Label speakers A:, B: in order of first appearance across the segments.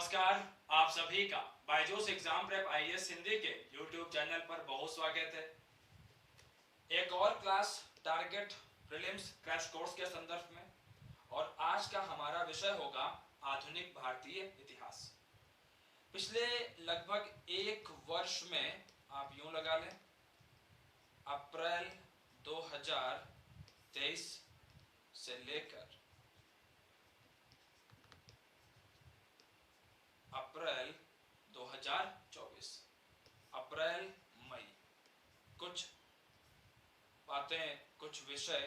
A: नमस्कार। आप सभी का Byju's exam prep IAS Hindi के यूट्यूब चैनल पर बहुत स्वागत है। एक और class target prelims crash course के संदर्भ में, और आज का हमारा विषय होगा आधुनिक भारतीय इतिहास। पिछले लगभग एक वर्ष में आप यूं लगा लें, अप्रैल 2023 से लेकर अप्रैल 2024, अप्रैल मई, कुछ बातें, कुछ विषय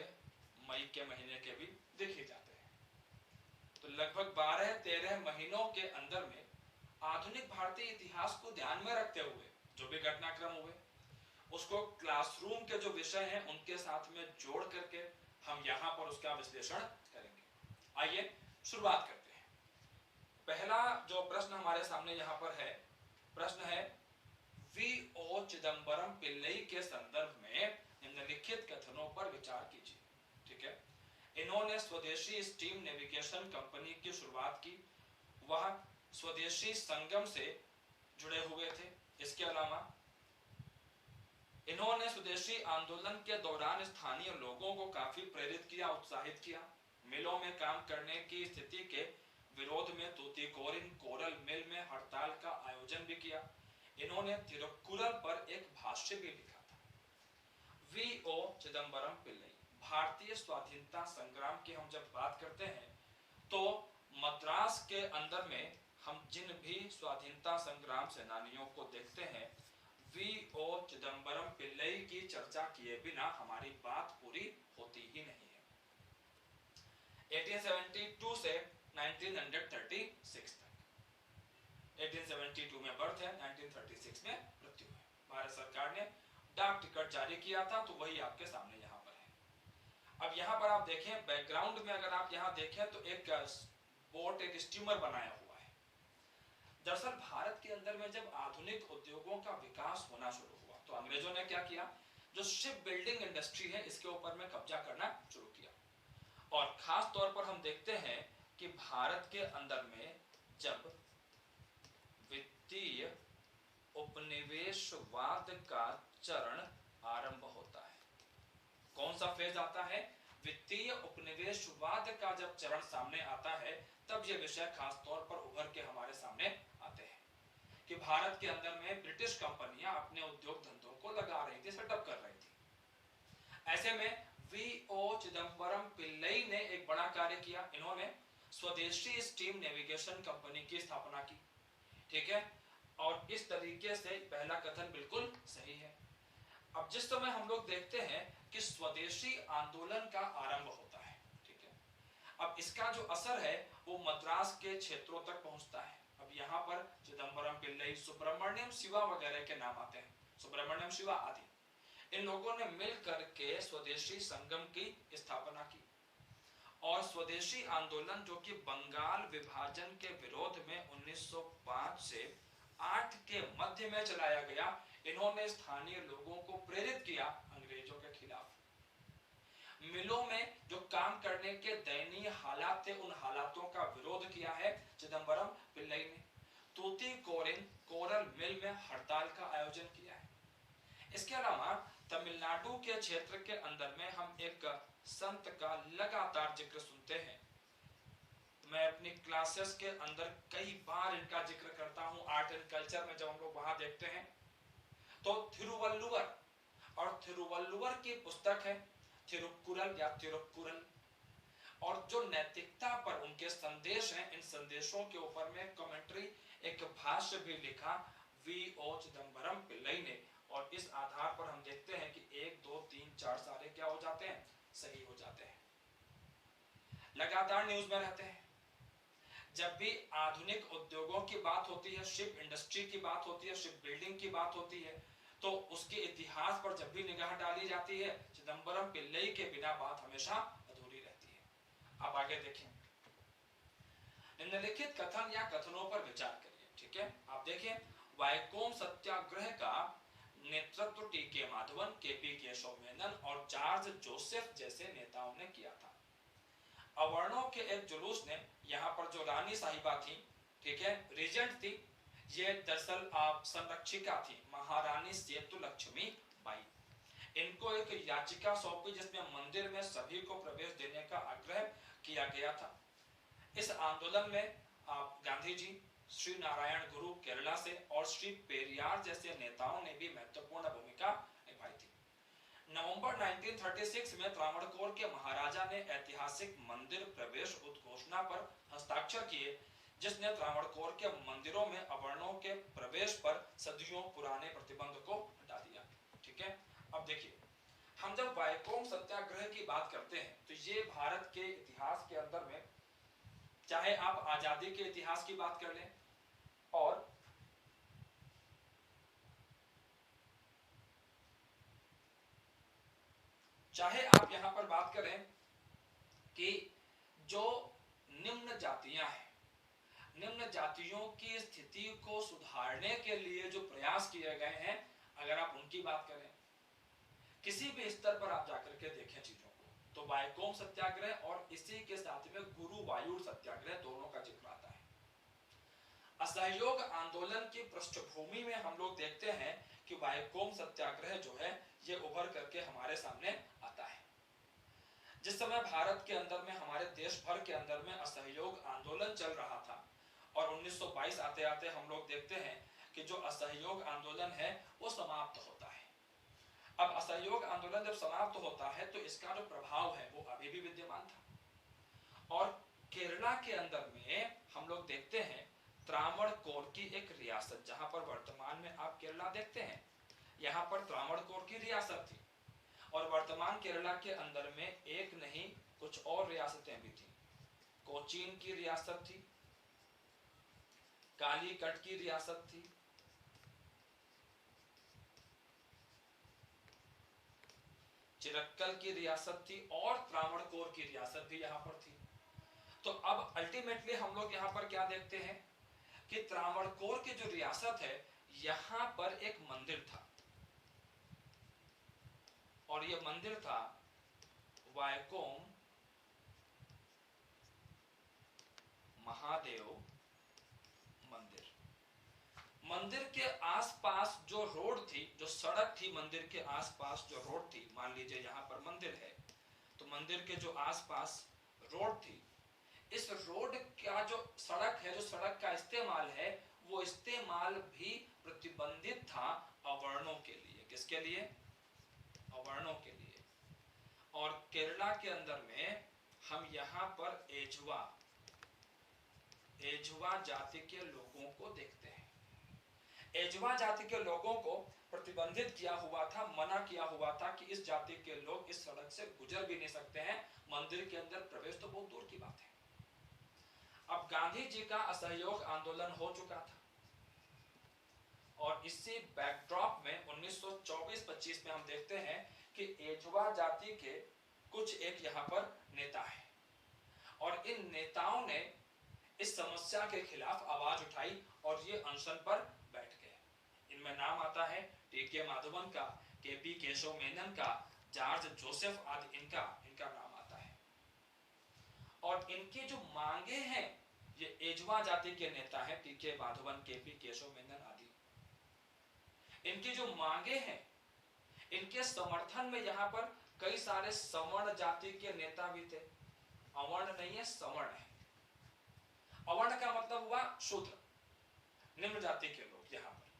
A: मई के महीने के भी देखे जाते हैं। तो लगभग 12-13 महीनों के अंदर में आधुनिक भारतीय इतिहास को ध्यान में रखते हुए जो भी घटनाक्रम हुए उसको क्लासरूम के जो विषय हैं उनके साथ में जोड़ करके हम यहाँ पर उसका विश्लेषण करेंगे। आइए शुरुआत करते हैं। पहला जो प्रश्न हमारे सामने यहाँ पर है, प्रश्न है वी.ओ. चिदंबरम पिल्लई के संदर्भ में निम्नलिखित कथनों पर विचार कीजिए। ठीक है, इन्होंने स्वदेशी स्टीम नेविगेशन कंपनी की शुरुआत की, वह स्वदेशी संगम से जुड़े हुए थे। इसके अलावा इन्होंने स्वदेशी आंदोलन के दौरान स्थानीय लोगों को काफी प्रेरित किया, उत्साहित किया। मिलों में काम करने की स्थिति के विरोध में तूतीकोरिन कोरल मिल में हड़ताल का आयोजन भी किया। इन्होंने तिरुक्कुरल पर एक भाष्य भी लिखा था। वी.ओ. चिदंबरम पिल्लई, भारतीय स्वाधीनता संग्राम की हम जब बात करते हैं तो मद्रास के अंदर में हम जिन भी स्वाधीनता संग्राम सेनानियों को देखते हैं, वी.ओ. चिदंबरम पिल्लई की चर्चा किए बिना हमारी बात पूरी होती ही नहीं है। 1872 से 1936 तक, 1872 में बर्थ है, 1936 में मृत्यु है। भारत सरकार ने डाक टिकट जारी किया था, तो वही आपके सामने यहाँ पर है। अब यहाँ पर आप देखें, बैकग्राउंड में अगर आप यहाँ देखें तो एक बोट, एक स्टीमर बनाया हुआ है। दरअसल भारत के अंदर में जब आधुनिक उद्योगों का विकास होना शुरू हुआ तो अंग्रेजों ने क्या किया, जो शिप बिल्डिंग इंडस्ट्री है इसके ऊपर में कब्जा करना शुरू किया। और खास तौर पर हम देखते हैं कि भारत के अंदर में जब वित्तीय उपनिवेशवाद का चरण आरंभ होता है, कौन सा फेज आता है, वित्तीय उपनिवेशवाद का जब चरण सामने आता है, तब ये विषय खास तौर पर उभर के हमारे सामने आते हैं कि भारत के अंदर में ब्रिटिश कंपनियां अपने उद्योग धंधों को लगा रही थी, सेटअप कर रही थी। ऐसे में वी.ओ. चिदंबरम पिल्लई ने एक बड़ा कार्य किया। इन्होंने स्वदेशी स्टीम नेविगेशन कंपनी की स्थापना की। ठीक है, और इस तरीके से पहला कथन बिल्कुल सही है। अब जिस समय हम लोग देखते हैं कि स्वदेशी आंदोलन का आरंभ होता है, ठीक है, अब इसका जो असर है वो मद्रास के क्षेत्रों तक पहुंचता है। अब यहाँ पर चिदंबरम पिल्लई, सुब्रमण्यम शिवा वगैरह के नाम आते हैं, सुब्रमण्यम शिवा आदि। इन लोगों ने मिलकर के स्वदेशी संगम की स्थापना की और स्वदेशी आंदोलन जो कि बंगाल विभाजन के विरोध में 1905 से 8 के मध्य में चलाया गया, इन्होंने स्थानीय लोगों को प्रेरित किया अंग्रेजों के खिलाफ। मिलों में जो काम करने के दयनीय हालात थे, उन हालातों का विरोध किया है चिदंबरम पिल्लई ने। तूतीकोरिन कोरल मिल में हड़ताल का आयोजन किया है। इसके अलावा तमिलनाडु के क्षेत्र के अंदर में हम एक संत का लगातार जिक्र सुनते हैं। मैं अपनी क्लासेस के अंदर कई बार इनका जिक्र करता हूं। आर्ट एंड कल्चर में जब हम लोग वहां देखते हैं तो थिरुवल्लुवर, और थिरुवल्लुवर की पुस्तक है थिरुक्कुरल या तिरुक्कुरल, और जो नैतिकता पर उनके संदेश हैं, इन संदेशों के ऊपर में कमेंट्री, एक भाष्य भी लिखा वी.ओ. चिदंबरम पिल्लई ने। और इस आधार पर हम देखते हैं कि 1, 2, 3, 4 सारे क्या हो जाते हैं, सही हो जाते हैं, लगातार न्यूज में रहते हैं। जब भी आधुनिक उद्योगों की बात होती है, शिप इंडस्ट्री की बात होती है, शिप बिल्डिंग की बात होती है, तो उसके इतिहास पर जब भी निगाह डाली जाती है, चिदंबरम पिल्लई के बिना बात हमेशा अधूरी रहती है। आप आगे देखें, निम्नलिखित कथन या कथनों पर विचार करिए। ठीक है, आप देखें, वाइकोम सत्याग्रह का नेतृत्व टी.के. माधवन, के.पी. केशव मेनन और जॉर्ज जोसेफ जैसे नेताओं ने किया था। अवर्णों के एक जुलूस ने, यहाँ पर जो रानी साहिबा थी, ठीक है, रीजेंट थी। ये दरअसल आप संरक्षिका थी, महारानी सेतुलक्ष्मी बाई। इनको एक याचिका सौंपी जिसमें मंदिर में सभी को प्रवेश देने का आग्रह किया गया था। इस आंदोलन में आप गांधी जी, श्री नारायण गुरु केरला से और श्री पेरियार जैसे नेताओं ने भी महत्वपूर्ण भूमिका निभाई थी। नवंबर 1936 में त्रावणकोर के महाराजा ने ऐतिहासिक मंदिर प्रवेश उद्घोषणा पर हस्ताक्षर किए, जिसने त्रावणकोर के मंदिरों में अवर्णों के प्रवेश पर सदियों पुराने प्रतिबंध को हटा दिया। ठीक है, अब देखिए, हम जब वाइकोम सत्याग्रह की बात करते हैं तो ये भारत के इतिहास के अंदर में, चाहे आप आजादी के इतिहास की बात कर लें और चाहे आप यहां पर बात करें कि जो निम्न जातियां हैं, निम्न जातियों की स्थिति को सुधारने के लिए जो प्रयास किए गए हैं, अगर आप उनकी बात करें, किसी भी स्तर पर आप जाकर के देखें चीजों को, तो वाइकोम सत्याग्रह और इसी के साथ में गुरुवायूर सत्याग्रह दोनों का जिक्र आता है। असहयोग आंदोलन की पृष्ठभूमि में हम लोग देखते हैं कि वाइकोम सत्याग्रह जो है ये उभर करके हमारे सामने आता है। जिस समय भारत के अंदर में, हमारे देश भर के अंदर में असहयोग आंदोलन चल रहा था और 1922 आते आते हम लोग देखते हैं कि जो असहयोग आंदोलन है वो समाप्त होता है। अब असहयोग आंदोलन जब समाप्त होता है तो इसका जो प्रभाव है वो अभी भी विद्यमान था और केरला के अंदर में हम लोग देखते हैं त्रावणकोर की एक रियासत, जहां पर वर्तमान में आप केरला देखते हैं, यहां पर त्रावणकोर की रियासत थी और वर्तमान केरला के अंदर में एक नहीं कुछ और रियासतें भी थी। कोचीन की रियासत थी, कालीकट की रियासत थी, चिरक्कल की रियासत थी और त्रावणकोर की रियासत भी यहां पर थी। तो अब अल्टीमेटली हम लोग यहां पर क्या देखते हैं कि त्रावणकोर की जो रियासत है यहां पर एक मंदिर था और यह मंदिर था वाइकोम महादेव मंदिर। मंदिर के आसपास जो रोड थी, जो सड़क थी, मंदिर के आसपास जो रोड थी, मान लीजिए यहां पर मंदिर है तो मंदिर के जो आसपास रोड थी, इस रोड का जो सड़क है, जो सड़क का इस्तेमाल है, वो इस्तेमाल भी प्रतिबंधित था अवर्णों के लिए। किसके लिए? अवर्णों के लिए। और केरला के अंदर में हम यहाँ पर एझवा जाति के लोगों को देखते हैं। एझवा जाति के लोगों को प्रतिबंधित किया हुआ था, मना किया हुआ था कि इस जाति के लोग इस सड़क से गुजर भी नहीं सकते हैं, मंदिर के अंदर प्रवेश तो बहुत दूर की बात है। अब गांधी जी का असहयोग आंदोलन हो चुका था और इसी बैकड्रॉप में 1924-25 में हम देखते हैं कि एझवा जाति के कुछ एक यहाँ पर नेता हैं और इन नेताओं ने इस समस्या के खिलाफ आवाज उठाई और ये अनशन पर बैठ गए। इनमें नाम आता है टी.के. माधवन का, के.पी. केशव मेनन का, जॉर्ज जोसेफ आदि इनका नाम आता है। और इनकी जो मांगे हैं, ये एझवा जाति के नेता हैं टी.के. माधवन, के.पी. केशव मेनन आदि, इनकी जो मांगे हैं, इनके समर्थन में यहाँ पर कई सारे सवर्ण जाति के नेता भी थे। अवर्ण नहीं है, सवर्ण है। अवर्ण का मतलब हुआ शूद्र, निम्न जाति के लोग यहाँ पर।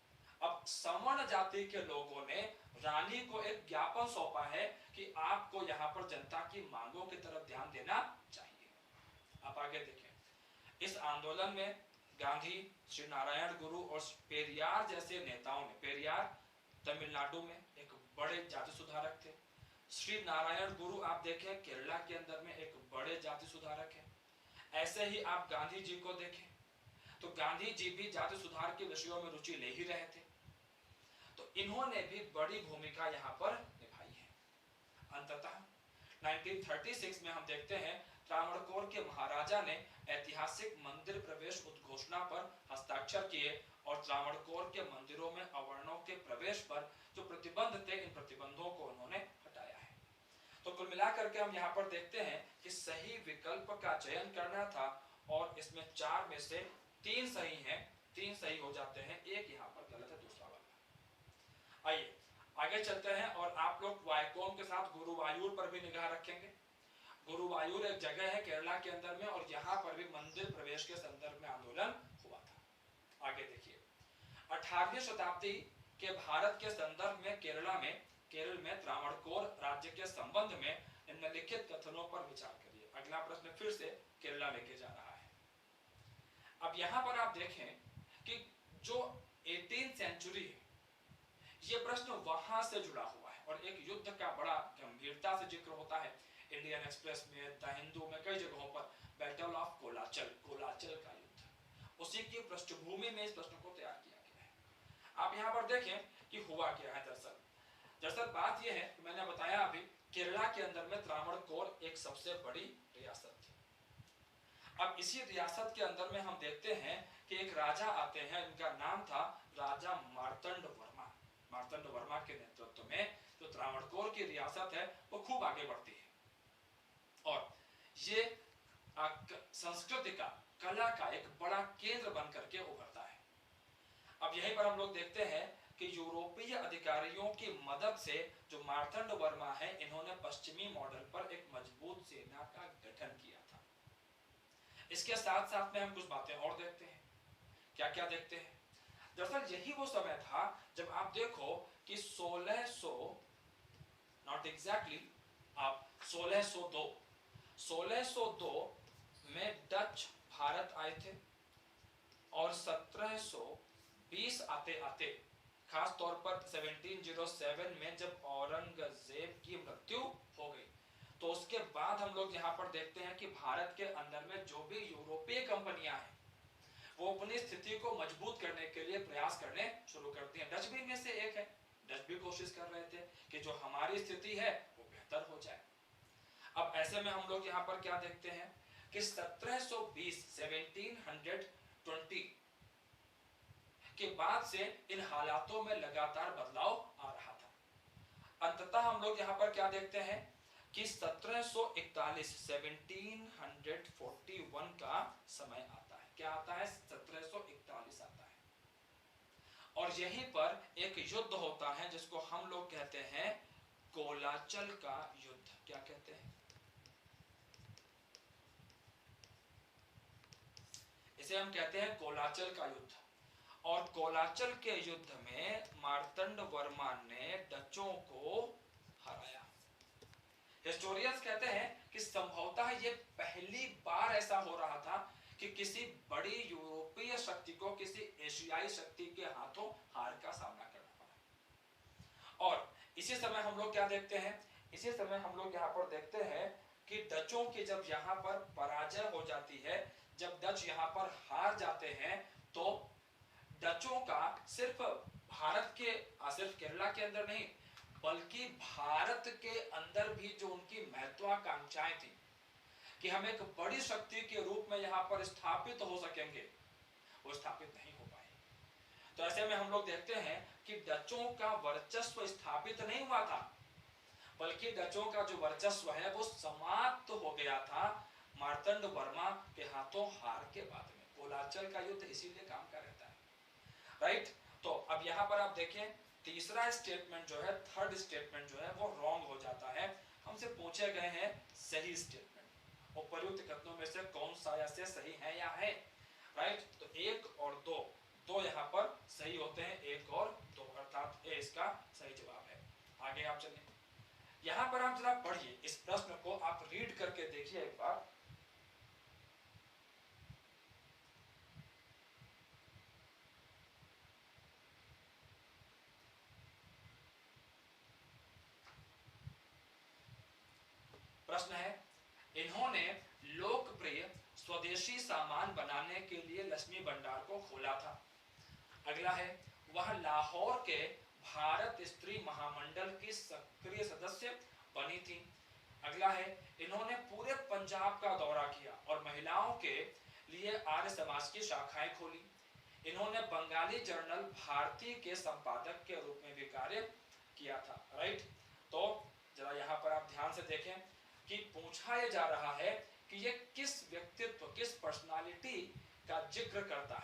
A: अब सवर्ण जाति के लोगों ने रानी को एक ज्ञापन सौंपा है कि आपको यहाँ पर जनता की मांगों की तरफ ध्यान देना चाहिए। आप आगे देखें, इस आंदोलन में गांधी, श्री नारायण गुरु और पेरियार जैसे नेताओं ने, पेरियार तमिलनाडु में एक बड़े जाति सुधारक थे, श्री नारायण गुरु आप देखें केरला के अंदर में एक बड़े जाति सुधारक हैं। ऐसे ही आप गांधी जी को देखें तो गांधी जी भी जाति सुधार के विषयों में रुचि ले ही रहे थे, तो इन्होंने भी बड़ी भूमिका यहाँ पर निभाई है। अंततः 1936 में हम देखते हैं त्रावणकोर के महाराजा ने ऐतिहासिक मंदिर प्रवेश उद्घोषणा पर हस्ताक्षर किए और त्रावणकोर के मंदिरों में अवर्णों के प्रवेश पर जो प्रतिबंध थे, इन प्रतिबंधों को उन्होंने हटाया है। तो कुल मिलाकर के हम यहाँ पर देखते हैं कि सही विकल्प का चयन करना था और इसमें 4 में से तीन सही हैं, तीन सही हो जाते हैं, एक यहाँ पर गलत है दूसरा वाला। आइए आगे चलते हैं और आप लोग वाइकोम के साथ गुरुवायूर पर भी निगाह रखेंगे। गुरुवायूर एक जगह है केरला के अंदर में और यहाँ पर भी मंदिर प्रवेश के संदर्भ में आंदोलन हुआ था। आगे देखिए 18वीं शताब्दी के भारत के संदर्भ में केरल में त्रावणकोर राज्य के संबंध में निम्नलिखित कथनों पर विचार करिए। अगला प्रश्न फिर से केरला लेके जा रहा है। अब यहाँ पर आप देखें कि जो 18th सेंचुरी है ये प्रश्न वहां से जुड़ा हुआ है और एक युद्ध का बड़ा गंभीरता से जिक्र होता है इंडियन एक्सप्रेस में, द हिंदू में, कई जगहों पर बैटल ऑफ कोलाचल का युद्ध, उसी की पृष्ठभूमि में इस प्रश्न को तैयार किया गया है। आप यहाँ पर देखें कि हुआ क्या है। दरअसल बात यह है, मैंने बताया अभी, केरला के अंदर में त्रावणकोर एक सबसे बड़ी रियासत थी। अब इसी रियासत के अंदर में हम देखते हैं कि एक राजा आते हैं, इनका नाम था राजा मार्तंड वर्मा के नेतृत्व में जो त्रावणकोर की रियासत है वो खूब आगे बढ़ती है और ये संस्कृति का, कला का एक बड़ा केंद्र बन करके उभरता है। अब यहीं पर हम लोग देखते हैं कि यूरोपीय अधिकारियों की मदद से जो मार्तंड वर्मा है इन्होंने पश्चिमी मॉडल पर एक मजबूत सेना का गठन किया था। इसके साथ साथ में हम कुछ बातें और देखते हैं। क्या क्या देखते हैं? दरअसल यही वो समय था जब आप देखो कि 1602 में डच भारत आए थे और 1720 आते आते, खास तौर पर 1707 में जब औरंगजेब की मृत्यु हो गई, तो उसके बाद हम लोग यहाँ पर देखते हैं कि भारत के अंदर में जो भी यूरोपीय कंपनियां हैं वो अपनी स्थिति को मजबूत करने के लिए प्रयास करने शुरू करती हैं। डच भी इनमें से एक है। डच भी कोशिश कर रहे थे कि जो हमारी स्थिति है वो बेहतर हो जाए। अब ऐसे में हम लोग यहाँ पर क्या देखते हैं कि 1720 के बाद से इन हालातों में लगातार बदलाव आ रहा था। अंततः हम लोग यहाँ पर क्या देखते हैं कि 1741 का समय आता है। क्या आता है? 1741 आता है और यहीं पर एक युद्ध होता है जिसको हम लोग कहते हैं कोलाचल का युद्ध। क्या कहते हैं? इसे हम कहते हैं कोलाचल का युद्ध। और कोलाचल के युद्ध में मार्तंड वर्मा ने डचों को हराया। हिस्टोरियंस कहते हैं कि संभवतः ये पहली बार ऐसा हो रहा था कि किसी बड़ी यूरोपीय शक्ति को किसी एशियाई शक्ति के हाथों हार का सामना करना पड़ा। और इसी समय हम लोग क्या देखते हैं? इसी समय हम लोग यहाँ पर देखते हैं कि डचों की जब यहाँ पर पराजय हो जाती है, जब डच यहाँ पर हार जाते हैं, तो डचों का सिर्फ केरला के अंदर नहीं बल्कि भारत के अंदर भी जो उनकी महत्वाकांक्षाएं थी कि हम एक बड़ी शक्ति के रूप में यहाँ पर स्थापित हो सकेंगे, वो स्थापित नहीं हो पाए। तो ऐसे में हम लोग देखते हैं कि डचों का वर्चस्व स्थापित नहीं हुआ था, बल्कि डचों का जो वर्चस्व है वो समाप्त हो गया था मार्तंड वर्मा के हाथों हार के बाद में। कोलाचल का युद्ध इसीलिए काम का रहता है, राइट। तो अब यहाँ पर आप देखें तीसरा स्टेटमेंट जो है, थर्ड स्टेटमेंट जो है वो रॉन्ग हो जाता है। हमसे पूछे गए हैं सही स्टेटमेंट, उपर्युक्त कथनों में से कौन सा ऐसे सही है या है, राइट। तो एक और दो यहाँ पर सही होते हैं, एक और दो, अर्थात ए इसका सही जवाब है। आगे आप चलिए, यहाँ पर आप जरा पढ़िए इस प्रश्न को, आप रीड करके देखिए एक बार। प्रश्न है, इन्होंने लोकप्रिय स्वदेशी सामान बनाने के लिए लक्ष्मी भंडार को खोला था। अगला है, वह लाहौर के भारत स्त्री महामंडल की सक्रिय सदस्य बनी थी। अगला है, इन्होंने पूरे पंजाब का दौरा किया और महिलाओं के लिए आर्य समाज की शाखाएं खोली। इन्होंने बंगाली जर्नल भारती के संपादक के रूप में भी कार्य किया था, राइट। तो जरा यहाँ पर आप ध्यान से देखें कि पूछा यह जा रहा है कि ये किस व्यक्तित्व, किस पर्सनालिटी का जिक्र करता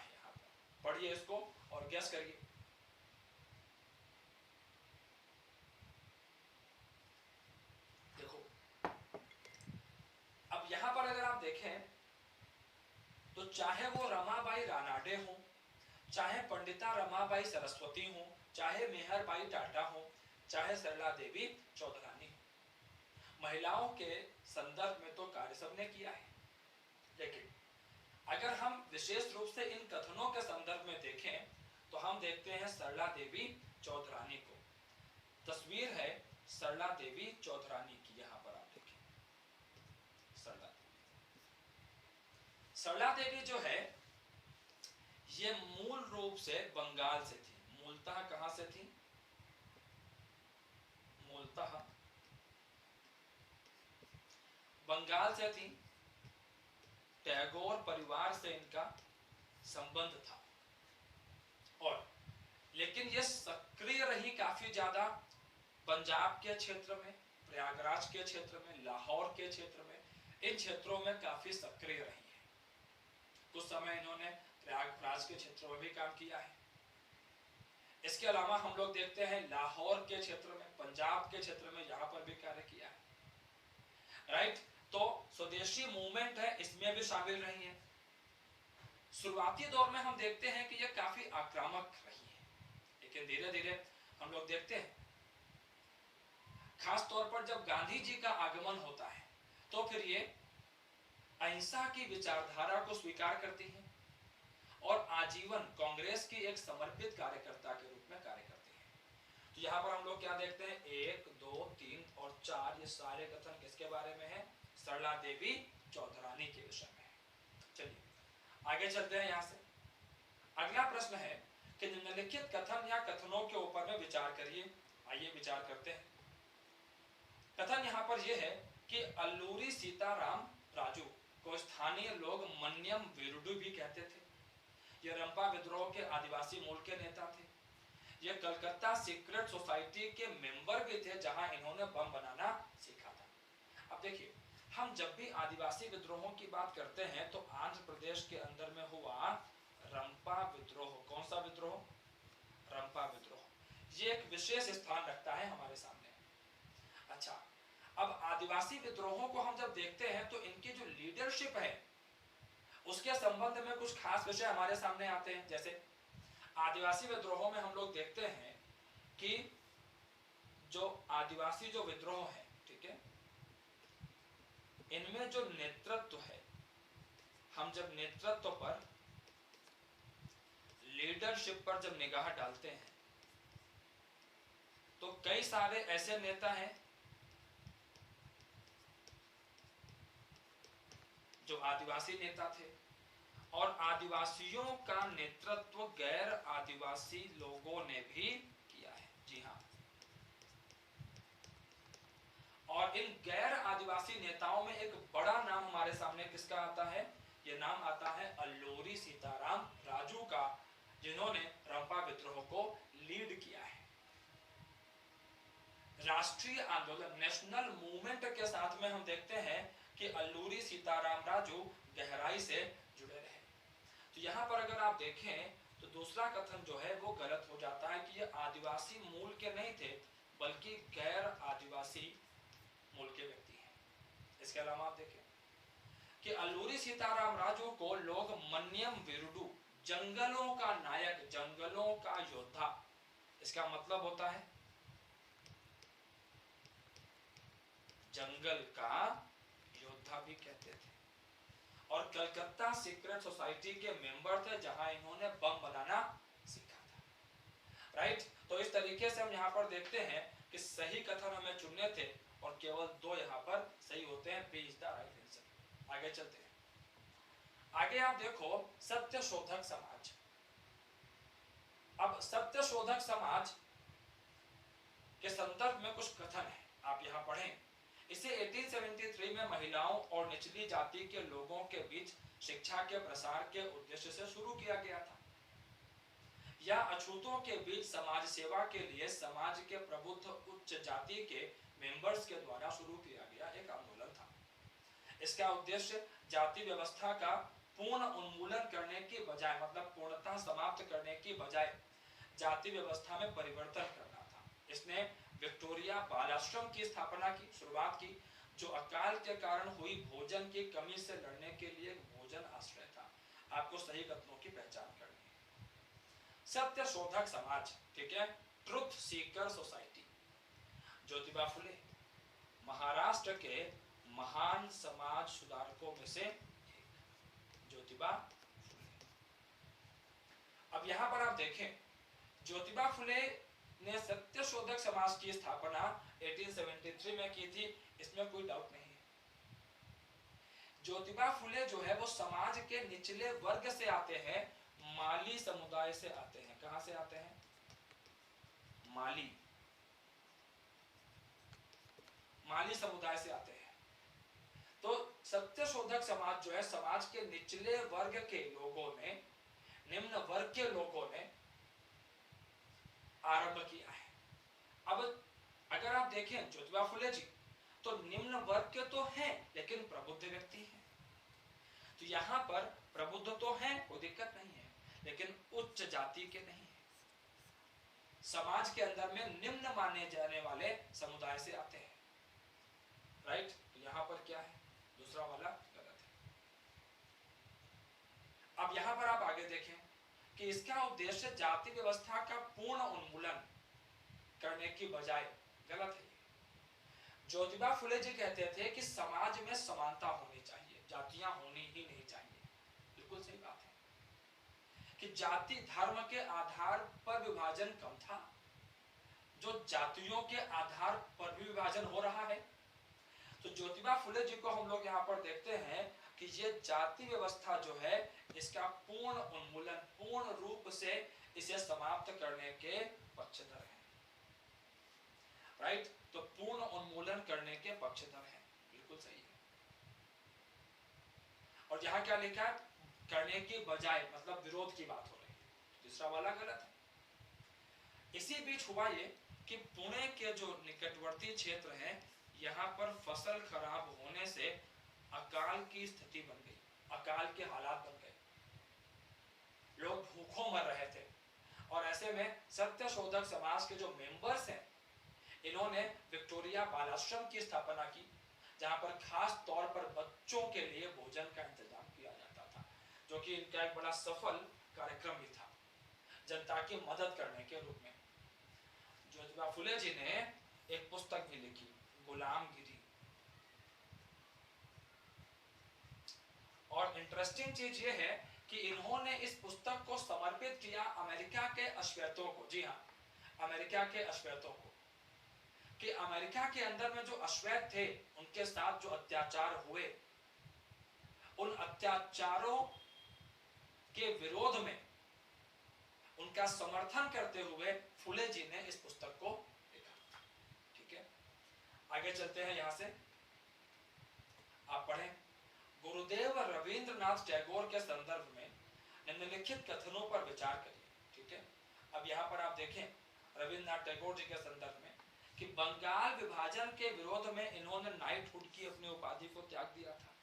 A: पढ़िए इसको और गैस करिए। देखो अब यहां पर अगर आप देखें तो चाहे वो रमाबाई रानाडे हो, चाहे पंडिता रमाबाई सरस्वती हो, चाहे मेहरबाई टाटा हो, चाहे सरला देवी चौधरानी हो, महिलाओं के संदर्भ में तो कार्य सबने किया है। लेकिन अगर हम विशेष रूप से इन कथनों के संदर्भ में देखें तो हम देखते हैं सरला देवी चौधरानी को। तस्वीर है सरला देवी चौधरानी की, यहां पर आप देखें सरला देवी जो है ये मूल रूप से बंगाल से थी। मूलतः कहां से थी? मूलतः बंगाल से थी। टैगोर परिवार से इनका संबंध था और लेकिन ये सक्रिय रही काफी ज्यादा पंजाब के क्षेत्र में, प्रयागराज के क्षेत्र में, लाहौर के क्षेत्र में, इन क्षेत्रों में काफी सक्रिय रही है। कुछ समय इन्होंने प्रयागराज के क्षेत्र में भी काम किया है। इसके अलावा हम लोग देखते हैं लाहौर के क्षेत्र में, पंजाब के क्षेत्र में यहाँ पर भी कार्य किया है। राइट, तो स्वदेशी मूवमेंट है इसमें भी शामिल रही है। शुरुआती दौर में हम देखते हैं कि यह काफी आक्रामक रही है, लेकिन धीरे धीरे हम लोग देखते हैं खास तौर पर जब गांधी जी का आगमन होता है तो फिर ये अहिंसा की विचारधारा को स्वीकार करती है और आजीवन कांग्रेस की एक समर्पित कार्यकर्ता के रूप में कार्य करती है। तो यहाँ पर हम लोग क्या देखते हैं, 1, 2, 3 और 4 ये सारे कथन किसके बारे में है? सरला देवी चौधरानी के विषय में है। चलिए आगे चलते हैं। यहाँ से अगला प्रश्न है कि निम्नलिखित कथन या कथनों के ऊपर में विचार करिए। आइए विचार करते हैं। कथन यहाँ पर यह है कि अल्लूरी सीताराम राजू को स्थानीय लोग मन्यम वीरुडू भी कहते थे। ये रंपा विद्रोह के आदिवासी मूल के नेता थे। ये कलकत्ता सीक्रेट सोसाइटी के मेंबर भी थे जहां इन्होंने बम बनाना सीखा था। अब देखिए, हम जब भी आदिवासी विद्रोहों की बात करते हैं तो आंध्र प्रदेश के अंदर में हुआ रंपा विद्रोह। कौन सा विद्रोह? रंपा विद्रोह। ये एक विशेष स्थान रखता है हमारे सामने। अच्छा, अब आदिवासी विद्रोहों को हम जब देखते हैं तो इनकी जो लीडरशिप है उसके संबंध में कुछ खास विषय हमारे सामने आते हैं। जैसे आदिवासी विद्रोहों में हम लोग देखते हैं कि जो आदिवासी जो विद्रोह है, ठीक है, इनमें जो नेतृत्व है, हम जब नेतृत्व पर, लीडरशिप पर जब निगाह डालते हैं तो कई सारे ऐसे नेता हैं जो आदिवासी नेता थे और आदिवासियों का नेतृत्व गैर आदिवासी लोगों ने भी किया है। जी हाँ, और इन गैर आदिवासी नेताओं में एक बड़ा नाम हमारे सामने किसका आता है? ये नाम आता है अल्लूरी सीताराम राजू का, जिन्होंने रंपा विद्रोह को लीड किया है। राष्ट्रीय आंदोलन, नेशनल मूवमेंट के साथ में हम देखते हैं कि अल्लूरी सीताराम राजू गहराई से जुड़े रहे। तो यहाँ पर अगर आप देखें तो दूसरा कथन जो है वो गलत हो जाता है कि ये आदिवासी मूल के नहीं थे बल्कि गैर आदिवासी मूल के व्यक्ति हैं। इसके अलावा आप देखें कि अल्लूरी सीताराम राजू को लोग मन्यम वीरुडू, जंगलों का नायक, जंगलों का योद्धा, इसका मतलब होता है जंगल का योद्धा भी कहते थे। और कलकत्ता सीक्रेट सोसाइटी के मेंबर थे जहां इन्होंने बम बनाना सीखा था। राइट, तो इस तरीके से हम यहाँ पर देखते हैं कि सही कथन हमें चुनने थे और केवल 2 यहाँ पर सही होते हैं। B is the right answer. आगे चलते हैं। आगे आप देखो सत्य शोधक समाज। अब सत्य शोधक समाज के संदर्भ में कुछ कथन है, आप यहाँ पढ़ें। इसे 1873 में महिलाओं और निचली जाति के लोगों के बीच शिक्षा के प्रसार के उद्देश्य से शुरू किया गया था। यह अछूतों के बीच समाज सेवा के लिए समाज के प्रबुद्ध उच्च जाति के मेंबर्स के द्वारा शुरू किया गया एक आंदोलन था। इसका उद्देश्य जाति व्यवस्था का पूर्ण उन्मूलन करने की बजाय, मतलब पूर्णतः समाप्त करने की बजाय जाति व्यवस्था में परिवर्तन करना था। इसने विक्टोरिया बाल आश्रम की स्थापना की, शुरुआत की, जो अकाल के कारण हुई भोजन की कमी से लड़ने के लिए भोजन आश्रय था। आपको सही कथनों की पहचान करनी है। सत्य शोधक समाज, ठीक है, ट्रुथ सीकर सोसाइटी। ज्योतिबा फुले महाराष्ट्र के महान समाज सुधारकों में से एक, ज्योतिबा फुले। अब यहां पर आप देखें, ज्योतिबा फुले ने सत्य शोधक समाज की स्थापना 1873 में की थी, इसमें कोई डाउट नहीं है। ज्योतिबा फुले जो है वो समाज के निचले वर्ग से आते हैं, माली समुदाय से आते हैं। कहां से आते हैं? माली समुदाय से आते हैं। तो सत्य शोधक समाज जो है समाज के निचले वर्ग के लोगों ने, निम्न वर्ग के लोगों ने आरंभ किया है। अब अगर आप देखें ज्योतिबा फुले जी तो निम्न वर्ग के तो हैं लेकिन प्रबुद्ध व्यक्ति हैं। तो यहां पर प्रबुद्ध तो हैं, कोई दिक्कत नहीं है, लेकिन उच्च जाति के नहीं है। समाज के अंदर में निम्न माने जाने वाले समुदाय से आते हैं, राइट। तो यहां पर क्या है? दूसरा वाला गलत है। अब यहां पर आप आगे देखें कि इसका उद्देश्य जाति व्यवस्था का पूर्ण उन्मूलन करने की बजाय गलत है। ज्योतिबा फुले जी कहते थे कि समाज में समानता होनी चाहिए, जातियां होनी ही नहीं चाहिए। बिल्कुल सही बात है कि जाति धर्म के आधार पर विभाजन कम था, जो जातियों के आधार पर भी विभाजन हो रहा है। तो ज्योतिबा फुले जी को हम लोग यहाँ पर देखते हैं कि ये जाति व्यवस्था जो है इसका पूर्ण उन्मूलन, पूर्ण रूप से इसे समाप्त करने के पक्षधर हैं, राइट। तो पूर्ण उन्मूलन करने के पक्षधर हैं, बिल्कुल सही है। और यहाँ क्या लिखा है? करने की बजाय, मतलब विरोध की बात हो रही है। दूसरा वाला गलत है। इसी बीच हुआ ये कि पुणे के जो निकटवर्ती क्षेत्र हैं, यहाँ पर फसल खराब होने से अकाल की स्थिति बन गई, अकाल के हालात बन गए, लोग भूखों मर रहे थे। और ऐसे में सत्य शोधक समाज के जो मेंबर्स हैं, इन्होंने विक्टोरिया बाल आश्रम की स्थापना की, जहां पर खास तौर पर बच्चों के लिए भोजन का इंतजाम किया जाता था, जो कि इनका एक बड़ा सफल कार्यक्रम भी था, जनता की मदद करने के रूप में। ज्योतिबा फुले जी ने एक पुस्तक भी लिखी, गुलामगिरी। और इंटरेस्टिंग चीज ये है कि इन्होंने इस पुस्तक को समर्पित किया अमेरिका के अश्वेतों को। जी हाँ, अमेरिका के अश्वेतों को, कि अमेरिका के अंदर में जो अश्वेत थे उनके साथ जो अत्याचार हुए, उन अत्याचारों के विरोध में उनका समर्थन करते हुए फुले जी ने इस पुस्तक को लिखा। ठीक है, आगे चलते हैं। यहां से आप पढ़ें, गुरुदेव रविंद्रनाथ टैगोर के संदर्भ में निम्नलिखित कथनों पर विचार करिए। ठीक है, अब यहाँ पर आप देखें रविंद्रनाथ टैगोर जी के संदर्भ में कि बंगाल विभाजन के विरोध में इन्होंने नाइटहुड की अपनी उपाधि को त्याग दिया था।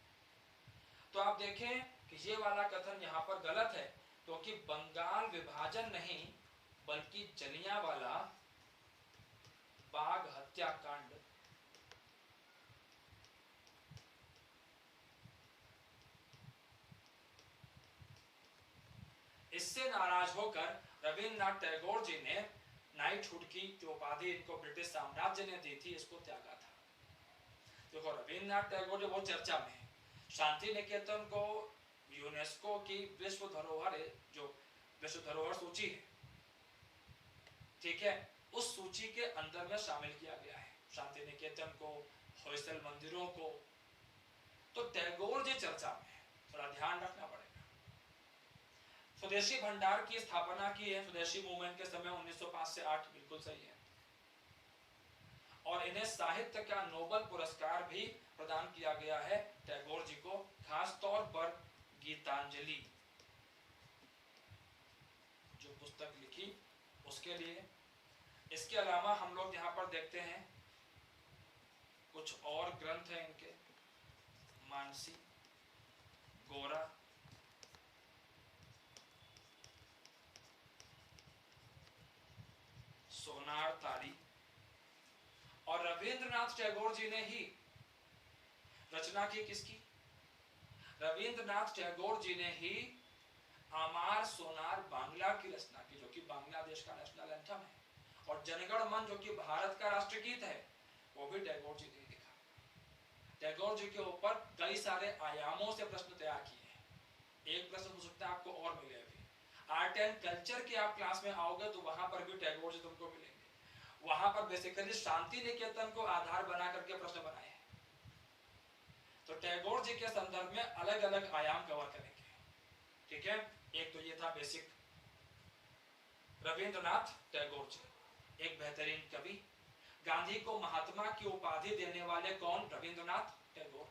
A: तो आप देखें कि ये वाला कथन यहाँ पर गलत है, क्योंकि बंगाल विभाजन नहीं बल्कि जलियांवाला बाग हत्याकांड इससे नाराज होकर रविंद्रनाथ टैगोर जी ने नाइटहुड की जो उपाधि इनको ब्रिटिश साम्राज्य ने दी थी, इसको त्यागा था। देखो रविंद्रनाथ टैगोर जो वो चर्चा में है, शांति निकेतन को यूनेस्को की विश्व धरोहर, जो विश्व धरोहर सूची है, ठीक है, उस सूची के अंदर में शामिल किया गया है शांति निकेतन को, होयसल मंदिरों को। तो टैगोर जी चर्चा में है, थोड़ा ध्यान रखना पड़ेगा। स्वदेशी भंडार की स्थापना की है स्वदेशी मूवमेंट के समय 1905 से 8, बिल्कुल सही है। और इन्हें साहित्य का नोबेल पुरस्कार भी प्रदान किया गया है टैगोर जी को, खास तौर पर गीतांजलि जो पुस्तक लिखी उसके लिए। इसके अलावा हम लोग यहाँ पर देखते हैं कुछ और ग्रंथ हैं इनके, मानसी, गोरा, रविंद्रनाथ टैगोर जी ने ही रचना की। किसकी? रविंद्रनाथ टैगोर जी ने ही आमार सोनार बांग्ला की रचना की, जो कि बांग्लादेश का नेशनल एंथम है। और जनगण मन, जो कि भारत का राष्ट्रगीत है, वो भी टैगोर जी ने लिखा। टैगोर जी के ऊपर कई सारे आयामों से प्रश्न तैयार किए हैं। एक प्रश्न हो सकता है आपको और मिले अभी, आर्ट एंड कल्चर की आप क्लास में आओगे तो वहां पर भी टैगोर जी तुमको मिलेंगे। वहां पर बेसिकली शांति निकेतन को आधार बना करके प्रश्न बनाए हैं। तो टैगोर जी के संदर्भ में अलग अलग आयाम कवर करेंगे, ठीक है। एक तो ये था बेसिक, रविंद्रनाथ टैगोर जी एक बेहतरीन कवि। गांधी को महात्मा की उपाधि देने वाले कौन? रविंद्रनाथ टैगोर।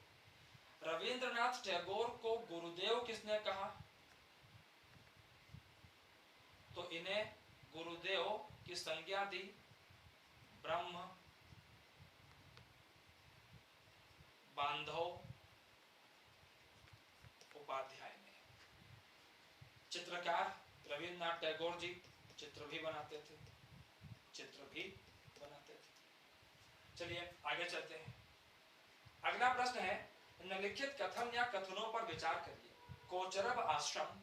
A: रविंद्रनाथ टैगोर को गुरुदेव किसने कहा? तो इन्हें गुरुदेव की संज्ञा दी ब्रह्म बांधव उपाध्याय ने। चित्रकार रविंद्रनाथ टैगोर जी चित्र भी बनाते थे। चलिए आगे चलते हैं। अगला प्रश्न है, निम्नलिखित कथन या कथनों पर विचार करिए। कोचरब आश्रम,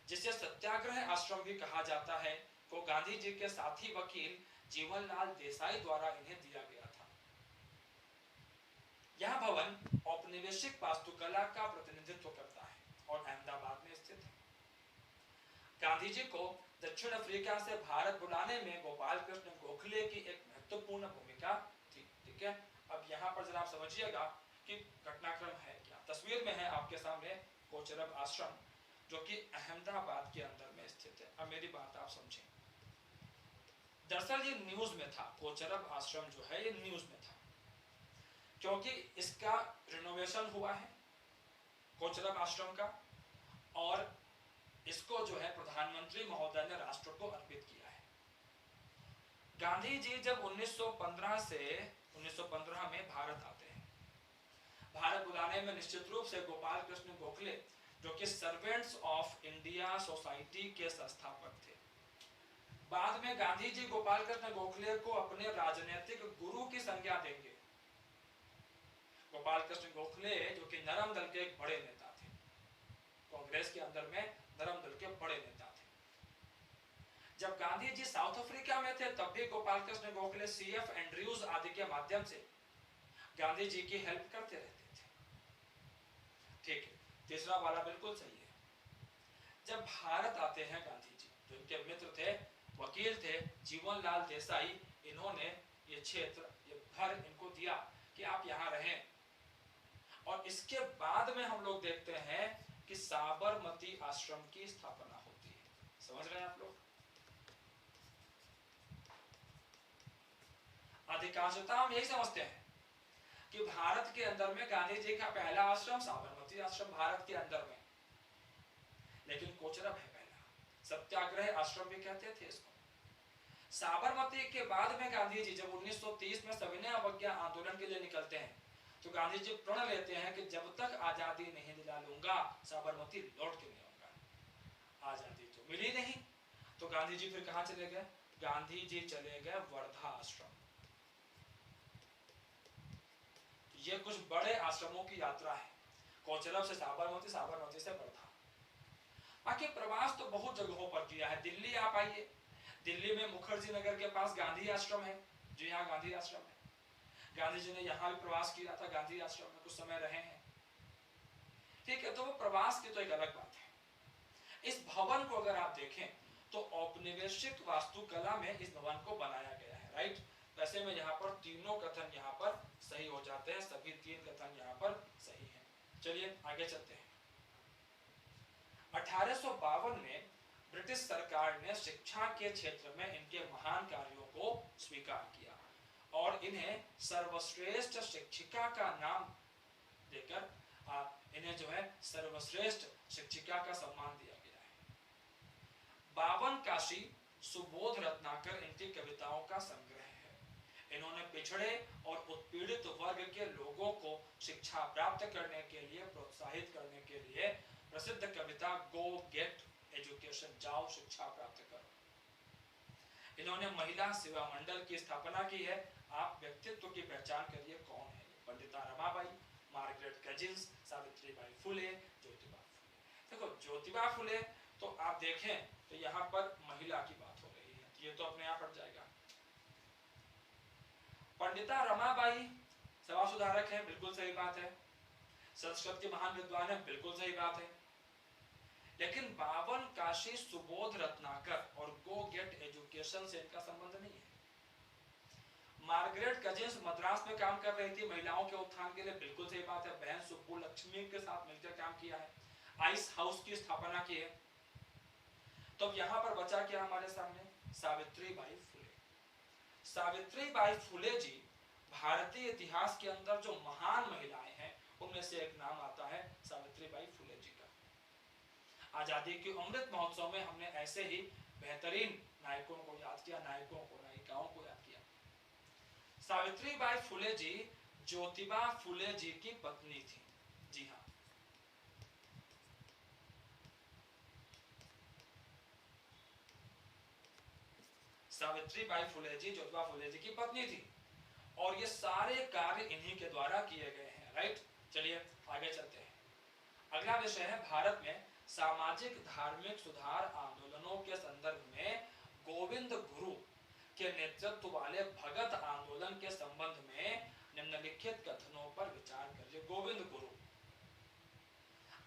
A: जिसे सत्याग्रह आश्रम भी कहा जाता है, को गांधी जी के साथी वकील जीवनलाल देसाई द्वारा इन्हें दिया गया था। यह भवन औपनिवेशिक वास्तुकला का प्रतिनिधित्व करता है और अहमदाबाद में स्थित है। गांधी जी को दक्षिण अफ्रीका से भारत बुलाने में गोपाल कृष्ण गोखले की एक महत्वपूर्ण भूमिका थी, ठीक है। अब यहाँ पर जरा आप समझिएगा कि घटनाक्रम है क्या। तस्वीर में है आपके सामने कोचरब आश्रम, जो कि अहमदाबाद के अंदर में स्थित है। अब मेरी बात आप समझें। दरअसल ये न्यूज में था, कोचरब आश्रम जो है ये न्यूज में था, क्योंकि इसका रिनोवेशन हुआ है कोचरब आश्रम का, और इसको जो है प्रधानमंत्री महोदय ने राष्ट्र को अर्पित किया है। गांधी जी जब 1915 में भारत आते हैं, भारत बुलाने में निश्चित रूप से गोपाल कृष्ण गोखले, जो कि सर्वेंट्स ऑफ इंडिया सोसाइटी के संस्थापक थे। बाद में गांधी जी गोपाल कृष्ण गोखले को अपने राजनीतिक गुरु की संज्ञा देंगे। गोपाल कृष्ण गोखले जो कि नरम दल के एक बड़े नेता थे, कांग्रेस के अंदर में नरम दल के बड़े नेता थे। जब गांधी जी साउथ अफ्रीका में थे तब भी गोपाल कृष्ण गोखले सीएफ एंड्रयूज आदि के माध्यम से गांधी जी की हेल्प करते रहते थे, ठीक है। तीसरा वाला बिल्कुल सही है। जब भारत आते हैं गांधी जी, जो इनके मित्र थे, वकील थे जीवनलाल देसाई, इन्होंने ये क्षेत्र, ये घर इनको दिया कि आप यहाँ रहें। और इसके बाद में हम लोग देखते हैं कि साबरमती आश्रम की स्थापना होती है। समझ रहे हैं आप लोग? अधिकांशतः हम यही समझते हैं कि भारत के अंदर में गांधी जी का पहला आश्रम साबरमती आश्रम भारत के अंदर में, लेकिन कोचरब है पहला। सत्याग्रह आश्रम भी कहते थे इसको। साबरमती के बाद में गांधी जी जब 1930 में सविनय अवज्ञा आंदोलन के लिए निकलते हैं, तो गांधी जी प्रण लेते हैं कि जब तक आजादी नहीं दिला लूंगा साबरमती लौट के नहीं आऊंगा। आजादी तो मिली नहीं, तो गांधी जी फिर कहां चले गए? गांधी जी चले गए वर्धा आश्रम। ये कुछ बड़े आश्रमों की यात्रा है, कोचरब से साबरमती, साबरमती से वर्धा। बाकी प्रवास तो बहुत जगहों पर किया है। दिल्ली आप आइए, दिल्ली में मुखर्जी नगर के पास गांधी आश्रम है, जी हाँ गांधी आश्रम है। गांधी जी ने यहाँ भी प्रवास किया था, गांधी आश्रम में कुछ समय रहे हैं, ठीक है। तो वो प्रवास की तो एक अलग बात है। इस भवन को अगर आप देखें तो औपनिवेशिक वास्तुकला में इस भवन को बनाया गया है, राइट। वैसे में यहाँ पर तीनों कथन यहाँ पर सही हो जाते हैं, सभी तीन कथन यहाँ पर सही है। चलिए आगे चलते हैं। 1852 में ब्रिटिश सरकार ने शिक्षा के क्षेत्र में इनके महान कार्यों को स्वीकार किया और इन्हें सर्वश्रेष्ठ शिक्षिका का नाम देकर इन्हें जो है सर्वश्रेष्ठ शिक्षिका का सम्मान दिया गया है। 52 काशी सुबोध रत्नाकर इनकी कविताओं का संग्रह है। इन्होंने पिछड़े और उत्पीड़ित वर्ग के लोगों को शिक्षा प्राप्त करने के लिए प्रोत्साहित करने के लिए प्रसिद्ध कविता गो गेट एजुकेशन, जाओ शिक्षा प्राप्त करो। इन्होंने महिला सेवा मंडल की स्थापना की है। आप व्यक्तित्व की पहचान करिए कौन है। Pandita Ramabai, Margaret cousins, Savitribai Phule, Jyotiba Phule. देखो ज्योतिबा फुले तो आप देखें तो यहाँ पर महिला की बात हो रही है, ये तो अपने आप हट जाएगा। पंडिता रमाबाई सभा सुधारक है, बिल्कुल सही बात है। संस्कृत के महान विद्वान है, बिल्कुल सही बात है। लेकिन बावन काशी सुबोध रत्नाकर और गो गेट एजुकेशन से इनका संबंध नहीं है। मार्गरेट कजिन्स मद्रास में काम कर रही थी महिलाओं के उत्थान के लिए, बिल्कुल सही बात है। बहन सुब्बू लक्ष्मी के साथ मिलकर काम किया है, आइस हाउस की स्थापना की है। तो अब यहाँ पर बचा क्या हमारे सामने? सावित्रीबाई फुले। सावित्रीबाई फुले जी भारतीय इतिहास के अंदर जो महान महिलाएं हैं उनमें से एक नाम आता है सावित्रीबाई फुले जी का। आजादी के अमृत महोत्सव में हमने ऐसे ही बेहतरीन नायकों को याद किया, नायकों को, नायिकाओं को याद किया। सावित्रीबाई फुले जी ज्योतिबा फुले जी की पत्नी थी। जी हाँ, सावित्रीबाई फुले जी ज्योतिबा फुले जी की पत्नी थी और ये सारे कार्य इन्हीं के द्वारा किए गए हैं। राइट, चलिए आगे चलते हैं। अगला विषय है भारत में सामाजिक धार्मिक सुधार आंदोलनों के संदर्भ में गोविंद गुरु के नेतृत्व वाले भगत आंदोलन के संबंध में निम्नलिखित कथनों पर विचार करिए। गोविंद गुरु,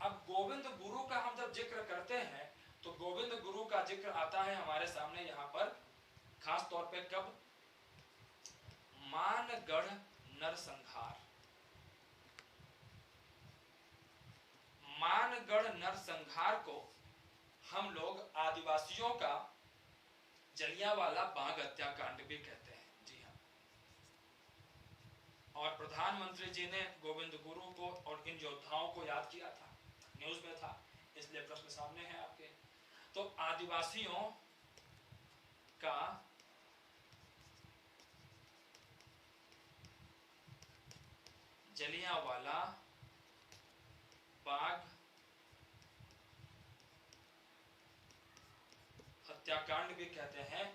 A: अब गोविंद गुरु का हम जब जिक्र करते हैं तो गोविंद गुरु का जिक्र आता है हमारे सामने यहाँ पर खास तौर पे कब? मानगढ़ नरसंहार। मानगढ़ नरसंहार को हम लोग आदिवासियों का जलियांवाला बाग हत्याकांड भी कहते हैं। जी हाँ, और प्रधानमंत्री जी ने गोविंद गुरु को और इन योद्धाओं को याद किया था, न्यूज में था, इसलिए प्रश्न सामने है आपके। तो आदिवासियों का जलियांवाला बाग हत्याकांड भी कहते हैं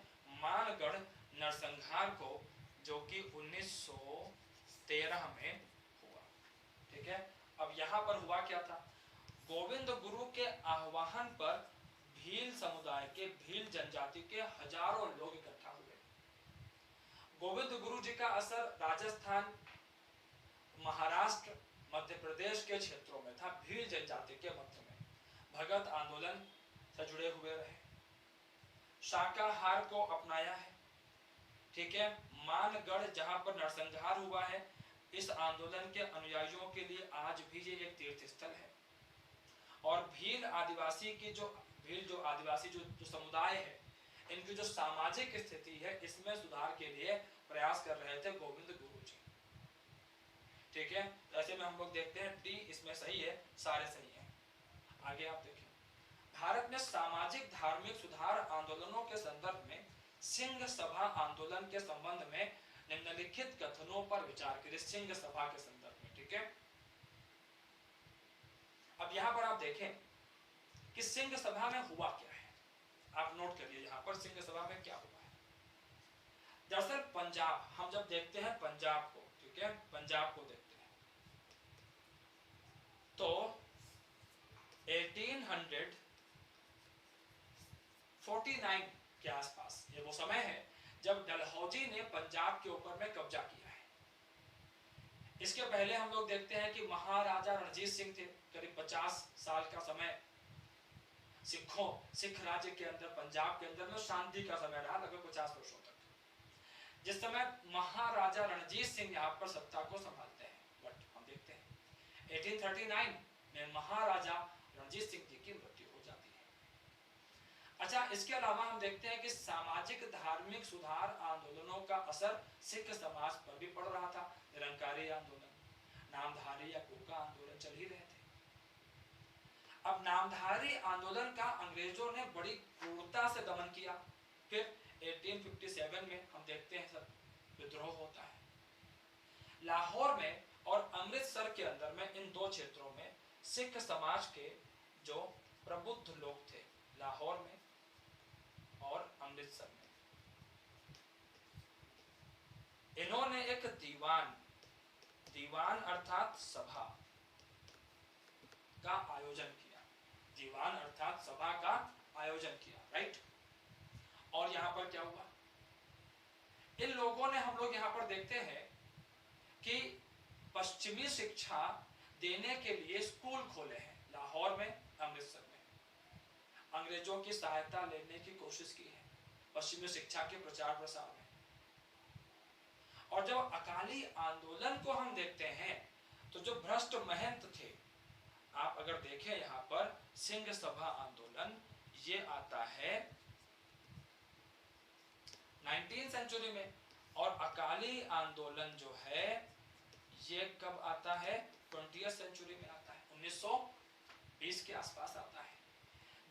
A: मानगढ़ नरसंहार को, जो कि 1913 में हुआ। ठीक है, अब यहां पर हुआ क्या था? गोविंद गुरु के आह्वान पर भील समुदाय के, भील जनजाति के हजारों लोग इकट्ठा हुए। गोविंद गुरु जी का असर राजस्थान, महाराष्ट्र, मध्य प्रदेश के क्षेत्रों में था। भील जनजाति के मध्य में भगत आंदोलन से जुड़े हुए रहे, शाकाहार को अपनाया है। ठीक है, मानगढ़ जहां पर नरसंहार हुआ है, इस आंदोलन के अनुयायियों के लिए आज भी ये एक तीर्थ स्थल है। और भील आदिवासी की जो आदिवासी जो समुदाय है, इनकी जो सामाजिक स्थिति है, इसमें सुधार के लिए प्रयास कर रहे थे गोविंद गुरु जी। ठीक है, ऐसे में हम लोग देखते हैं डी इसमें सही है, सारे सही हैं। आगे आप देखिए, भारत में सामाजिक धार्मिक सुधार आंदोलनों के संदर्भ में सिंह सभा आंदोलन के संबंध में निम्नलिखित कथनों पर विचार करिए। सिंह सभा के संदर्भ में, ठीक है। अब यहां पर आप देखें कि सिंह सभा में हुआ क्या है, आप नोट करिए यहां पर सिंह सभा में क्या हुआ है। दरअसल पंजाब, हम जब देखते हैं पंजाब को, ठीक है, पंजाब को देखते हैं तो 1849 के आसपास ये वो समय है जब डलहौजी ने पंजाब के ऊपर में कब्जा किया है। इसके पहले हम लोग देखते हैं कि महाराजा रणजीत सिंह थे, करीब 50 साल का समय सिख राज्य के अंदर, पंजाब के अंदर में शांति का समय रहा, लगभग 50 वर्षों तक, जिस समय महाराजा रणजीत सिंह यहाँ पर सत्ता को संभालते हैं। बट हम देखते हैं 1839 में महाराजा रणजीत सिंह जी की मृत्यु हो जाती है। अच्छा, इसके अलावा हम देखते हैं कि सामाजिक धार्मिक सुधार आंदोलनों का असर सिख समाज पर भी पड़ रहा था। निरंकारी आंदोलन, नामधारी या गुरका आंदोलन चल ही रहे थे। अब नामधारी आंदोलन का अंग्रेजों ने बड़ी क्रूरता से दमन किया। फिर 1857 में हम देखते हैं सब विद्रोह होता है। लाहौर में और अमृतसर के अंदर में, इन दो क्षेत्रों में सिख समाज के जो प्रबुद्ध लोग थे, लाहौर में और अमृतसर में, इन्होंने दीवान, दीवान अर्थात सभा का आयोजन किया, दीवान अर्थात सभा का आयोजन किया, राइट। और यहां पर क्या हुआ, इन लोगों ने, हम लोग यहां पर देखते हैं कि पश्चिमी शिक्षा देने के लिए स्कूल खोले हैं लाहौर में, अमृतसर में। अंग्रेजों की सहायता लेने की कोशिश की है पश्चिमी शिक्षा के प्रचार प्रसार में। और जब अकाली आंदोलन को हम देखते हैं तो जो भ्रष्ट महंत थे, आप अगर देखें यहां पर सिंह सभा आंदोलन, ये आता है 19वीं सेंचुरी में, और अकाली आंदोलन जो है ये कब आता है, 20वीं सेंचुरी में आता है, 1920 के आसपास आता है।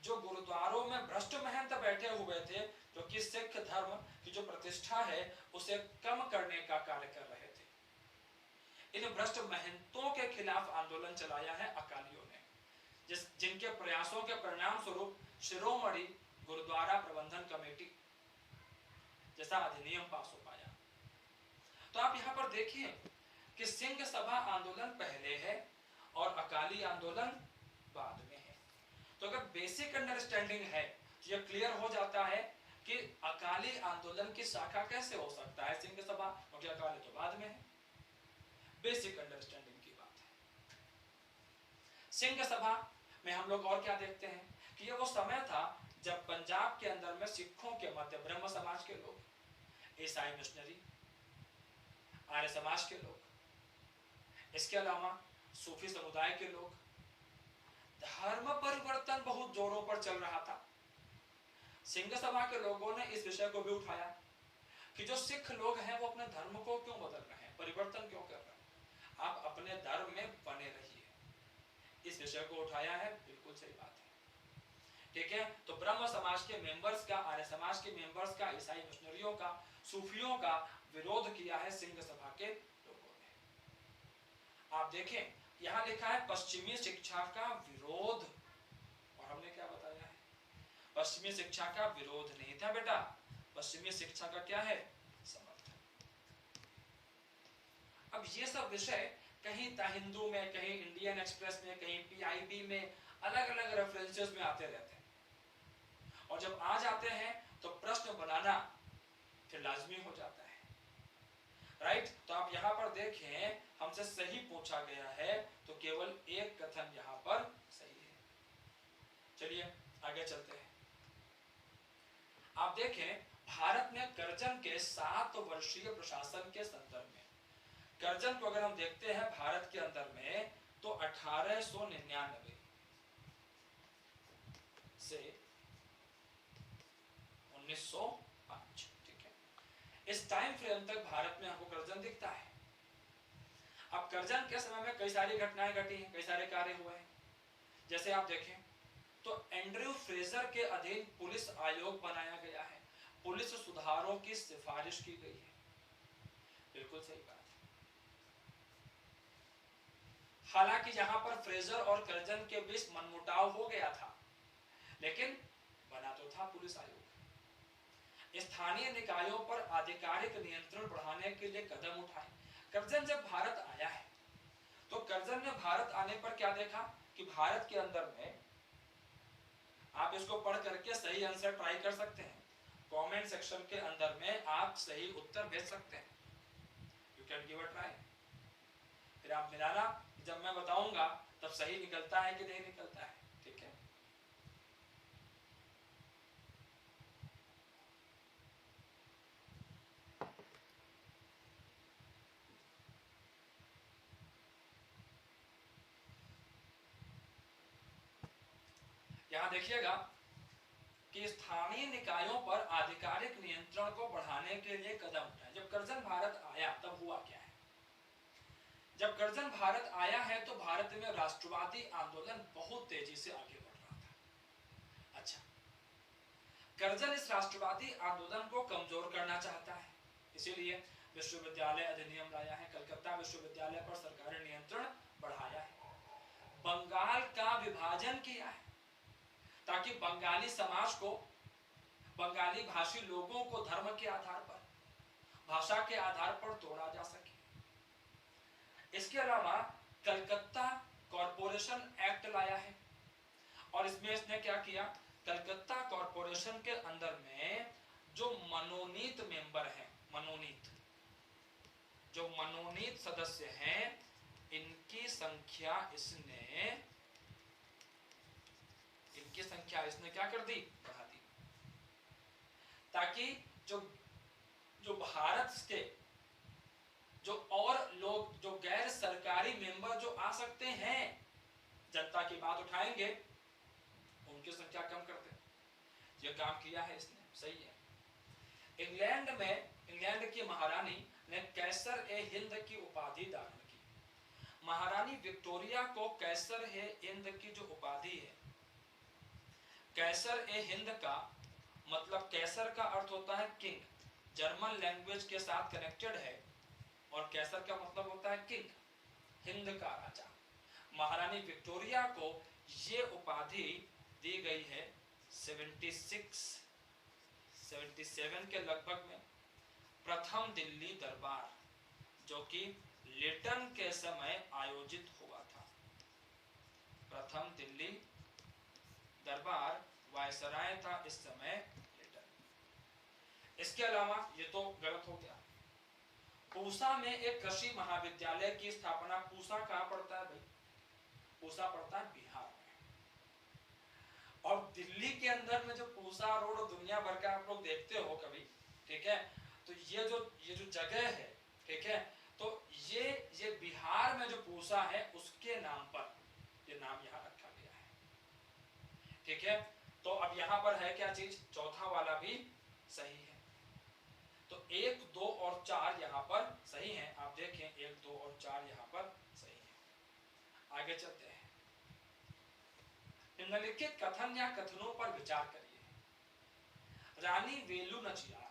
A: जो गुरुद्वारों में भ्रष्ट महंत बैठे हुए थे, जो कि सिख धर्म की जो प्रतिष्ठा है उसे कम करने का कार्य कर रहे थे, इन भ्रष्ट महंतों के खिलाफ आंदोलन चलाया है अकालियों ने, जिनके प्रयासों के परिणाम स्वरूप शिरोमणि गुरुद्वारा प्रबंधन कमेटी जैसा अधिनियम पास हो पाया। तो आप यहाँ पर देखिए कि सिंह सभा आंदोलन पहले है और अकाली आंदोलन बाद में है। तो अगर बेसिक अंडरस्टैंडिंग है तो यह क्लियर हो जाता है कि अकाली आंदोलन की शाखा कैसे हो सकता है सिंह सभा, क्योंकि अकाली तो बाद में है। बेसिक अंडरस्टैंडिंग की बात है। सिंह सभा में हम लोग और क्या देखते हैं कि यह वो समय था जब पंजाब के अंदर में सिखों के मध्य ब्रह्म समाज के लोग, ईसाई मिशनरी, आर्य समाज के लोग, इसके अलावा सूफी समुदाय के लोग, धर्म परिवर्तन बहुत जोरों पर चल रहा था। सिंह सभा के लोगों ने इस विषय को भी उठाया कि जो सिख लोग हैं वो अपने धर्म को क्यों बदल रहे हैं, परिवर्तन क्यों कर रहे हैं, आप अपने धर्म में बने रहिए। इस विषय को उठाया है, बिल्कुल सही बात है, ठीक है। तो ब्रह्म समाज के मेंबर्स का, आर्य समाज के मेंबर्स का, ईसाई मिशनरियों का, सूफियों का विरोध किया है सिंह सभा के लोगों ने। आप देखें यहां लिखा है पश्चिमी शिक्षा का विरोध, और हमने क्या बताया है, पश्चिमी शिक्षा का विरोध नहीं था बेटा, पश्चिमी शिक्षा का क्या है, समर्थन। अब ये सब विषय कहीं द हिंदू में, कहीं इंडियन एक्सप्रेस में, कहीं पीआईबी में अलग अलग रेफरेंसेस में आते रहते हैं, और जब आ जाते हैं तो प्रश्न बनाना फिर लाजमी हो जाता है, राइट। तो आप यहां पर देखें हमसे सही पूछा गया है तो केवल एक कथन यहां पर सही है। चलिए आगे चलते हैं। आप देखें भारत में कर्जन के 7 वर्षीय प्रशासन के संदर्भ में, कर्जन को अगर हम देखते हैं भारत के अंदर में तो 1899 से 1905, ठीक है, इस टाइम फ्रेम तक भारत में हमको कर्जन दिखता है। अब कर्जन के समय में कई सारी घटनाएं घटी हैं, कई सारे कार्य हुए हैं। जैसे आप देखें तो एंड्रयू फ्रेजर के अधीन पुलिस आयोग बनाया गया है, पुलिस सुधारों की सिफारिश की गई है, बिल्कुल सही बात है। हालांकि यहां पर फ्रेजर और कर्जन के बीच मनमुटाव हो गया था, लेकिन बना तो था पुलिस आयोग। स्थानीय निकायों पर आधिकारिक नियंत्रण बढ़ाने के लिए कदम उठाए। कर्जन जब भारत आया है तो कर्जन ने भारत आने पर क्या देखा कि भारत के अंदर में, आप इसको पढ़ करके सही आंसर ट्राई कर सकते हैं, कमेंट सेक्शन के अंदर में आप सही उत्तर भेज सकते हैं, you can give a try. फिर आप मिलाना, जब मैं बताऊंगा तब सही निकलता है कि नहीं निकलता है, ठीक है। यहां देखिएगा कि स्थानीय निकायों पर आधिकारिक नियंत्रण को बढ़ाने के लिए कदम उठाए। जब कर्जन भारत आया तब हुआ क्या है, जब कर्जन भारत आया है तो भारत में राष्ट्रवादी आंदोलन बहुत तेजी से आगे बढ़ रहा था। अच्छा, कर्जन इस राष्ट्रवादी आंदोलन को कमजोर करना चाहता है, इसीलिए विश्वविद्यालय अधिनियम लाया है, कलकत्ता विश्वविद्यालय पर सरकारी नियंत्रण बढ़ाया है, बंगाल का विभाजन किया है ताकि बंगाली समाज को, बंगाली भाषी लोगों को धर्म के आधार पर, भाषा के आधार पर तोड़ा जा सके। इसके अलावा कलकत्ता कॉरपोरेशन एक्ट लाया है, और इसमें इसने क्या किया, कलकत्ता कॉरपोरेशन के अंदर में जो मनोनीत मेंबर हैं, जो मनोनीत सदस्य हैं, इनकी संख्या इसने क्या कर दी, बढ़ा दी, ताकि जो भारत के जो और लोग, जो गैर सरकारी मेंबर जो आ सकते हैं, जनता की बात उठाएंगे, उनकी संख्या कम कर दे। ये काम किया है इसने, सही है। इंग्लैंड की महारानी ने कैसर ए हिंद की उपाधि धारण की। महारानी विक्टोरिया को कैसर ए हिंद की जो उपाधि है, कैसर ए हिंद का मतलब, कैसर का अर्थ होता है किंग, जर्मन लैंग्वेज के साथ कनेक्टेड है, और कैसर का मतलब होता है किंग, हिंद का राजा। महारानी विक्टोरिया को ये उपाधि दी गई है 77 के लगभग में। प्रथम दिल्ली दरबार, जो कि लिटन के समय आयोजित हुआ था, प्रथम दिल्ली दरबार वायसराय था इस समय लिटन। इसके अलावा ये तो गलत हो गया। पूसा में एक कृषि महाविद्यालय की स्थापना, पूसा कहाँ पड़ता है भाई, पूसा पड़ता है बिहार में, और दिल्ली के अंदर में जो पूसा रोड दुनिया भर का आप लोग देखते हो कभी, ठीक है, तो ये जो जगह है, ठीक है, तो ये बिहार में जो पूसा है उसके नाम पर ये नाम यहाँ रखा गया है, ठीक है। तो अब यहाँ पर है क्या चीज, चौथा वाला भी सही है, तो 1, 2 और 4 यहाँ पर सही हैं। आप देखें 1, 2 और 4 यहाँ पर सही हैं। आगे चलते हैं। निम्नलिखित कथन या कथनों पर विचार करिए। रानी वेलु नचियार,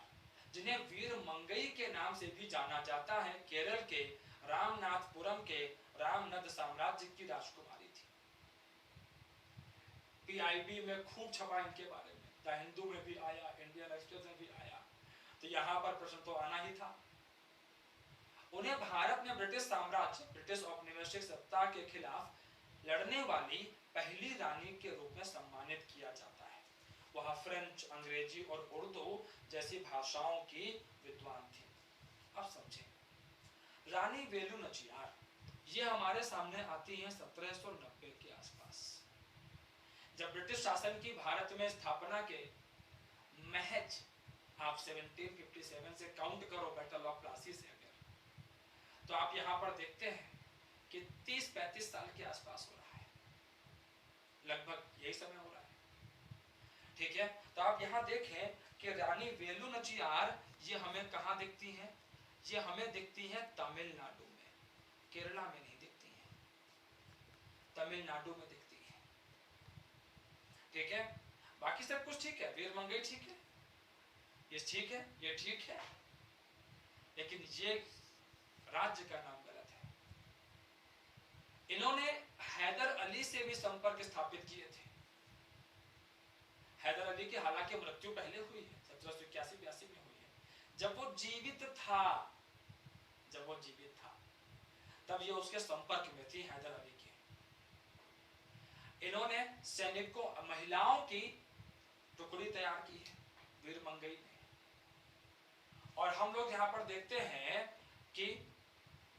A: जिन्हें वीर मंगई के नाम से भी जाना जाता है, केरल के रामनाथपुरम के रामनद साम्राज्य की राजकुमारी थी। पीआईबी में खूब छपा इनके बारे में, द हिंदू में भी आया, इंडियन एक्सप्रेस में भी आया, तो यहाँ पर प्रश्न तो आना ही था। उन्हें भारत में ब्रिटिश साम्राज्य, ब्रिटिश औपनिवेशिक सत्ता के खिलाफ लड़ने वाली पहली रानी के रूप में सम्मानित किया जाता है। वह फ्रेंच, अंग्रेजी और उर्दू जैसी भाषाओं की विद्वान थी। अब समझें, रानी वेलु नचियार ये हमारे सामने आती हैं 1790 के आसपास, जब ब्रिटिश शासन की भारत में स्थापना के महज आप 1757 से काउंट करो बैटल ऑफ प्लासी से अगर, तो आप यहाँ पर देखते हैं कि 30-35 साल के आसपास हो रहा है, लगभग यही समय हो रहा है, ठीक है। तो आप यहाँ देखें कि रानी वेलु नचियार ये हमें कहाँ दिखती हैं, ये हमें दिखती हैं तमिलनाडु में, केरला में नहीं दिखती हैं, तमिलनाडु में दिखती हैं, ठीक है। बाकी सब कुछ ठीक है, वीर मंगई ठीक है, ये ठीक है, ये ठीक है, लेकिन ये राज्य का नाम गलत है। इन्होंने हैदर अली से भी संपर्क स्थापित किए थे। हैदर अली की हालांकि मृत्यु पहले हुई है, 1781-82 में हुई है। जब वो जीवित था तब ये उसके संपर्क में थी हैदर अली के। इन्होंने सैनिकों, महिलाओं की टुकड़ी तैयार की है वीर मंगई ने। और हम लोग यहाँ पर देखते हैं कि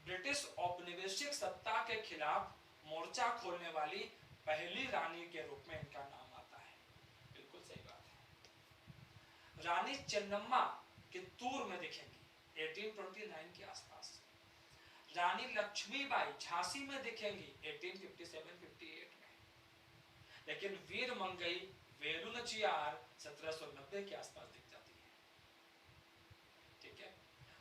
A: ब्रिटिश औपनिवेशिक सत्ता के खिलाफ मोर्चा खोलने वाली पहली रानी के रूप में इनका नाम आता है। बिल्कुल सही बात है। रानी चेन्नम्मा कित्तूर में दिखेंगी 1829 के आसपास। रानी लक्ष्मीबाई झांसी में दिखेंगी 1857-58 में। लेकिन वीर मंगई वेलु नचियार 1790 के आसपास दिख जाती है, ठीक है।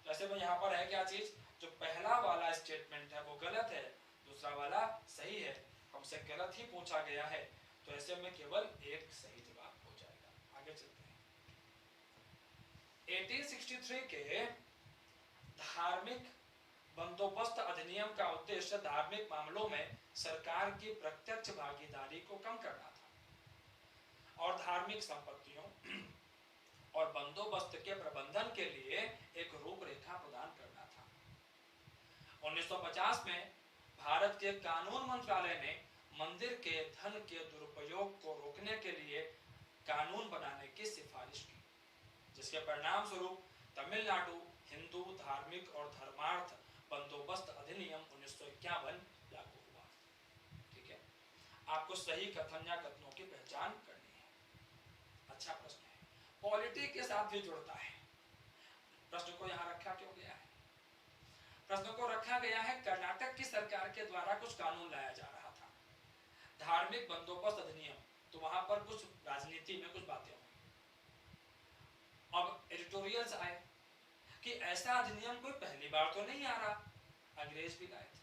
A: तो ऐसे में यहाँ पर है क्या चीज, जो पहला वाला स्टेटमेंट है वो गलत है, दूसरा वाला सही है, हमसे गलत ही पूछा गया है, तो ऐसे में केवल एक सही जवाब हो जाएगा। आगे चलते हैं। 1863 के धार्मिक बंदोबस्त अधिनियम का उद्देश्य धार्मिक मामलों में सरकार की प्रत्यक्ष भागीदारी को कम करना था और धार्मिक संपत्तियों और बंदोबस्त के प्रबंधन के लिए एक रूपरेखा प्रदान करना था। 1950 में भारत के कानून मंत्रालय ने मंदिर के धन के दुरुपयोग को रोकने के लिए कानून बनाने की सिफारिश की, जिसके परिणाम स्वरूप तमिलनाडु हिंदू धार्मिक और धर्मार्थ बंदोबस्त अधिनियम 1951 लागू हुआ। ठीक है, आपको सही कथन या कथनों की पहचान करनी है। अच्छा प्रश्न है, पॉलिटी के साथ भी जुड़ता है। प्रश्न को यहाँ रखा क्यों गया है? प्रश्न को रखा गया है, कर्नाटक की सरकार के द्वारा कुछ कानून लाया जा रहा था, धार्मिक बंदोबस्त अधिनियम, तो वहां पर कुछ राजनीति में कुछ बातें हुई। अब एडिटोरियल्स आए कि ऐसा अधिनियम कोई पहली बार तो नहीं आ रहा, अंग्रेज भी लाए थे।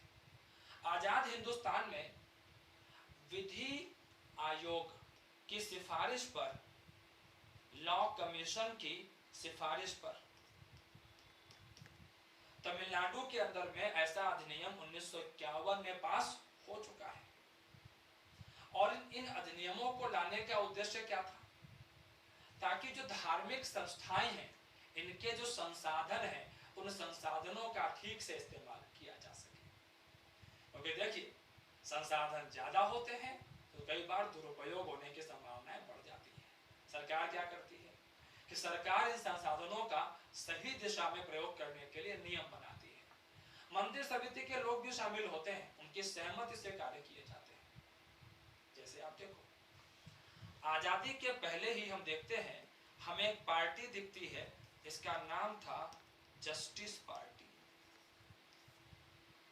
A: आजाद हिंदुस्तान में विधि आयोग की सिफारिश पर, लॉ कमीशन की सिफारिश पर तमिलनाडु के अंदर में ऐसा अधिनियम 1951 में पास हो चुका है। और इन अधिनियमों को लाने का उद्देश्य क्या था? ताकि जो धार्मिक संस्थाएं हैं, इनके जो संसाधन हैं, उन संसाधनों का ठीक से इस्तेमाल किया जा सके। क्योंकि देखिए, संसाधन ज्यादा होते हैं तो कई बार दुरुपयोग होने की संभावनाएं बढ़ जाती है। सरकार क्या करती है कि सरकार इन संसाधनों का सही दिशा में प्रयोग करने के लिए नियम बनाती है। मंदिर समिति के लोग भी शामिल होते हैं, उनकी सहमति से कार्य किए जाते हैं। जैसे आप देखो, आजादी के पहले ही हम देखते हैं, हमें एक पार्टी दिखती है, इसका नाम था जस्टिस पार्टी।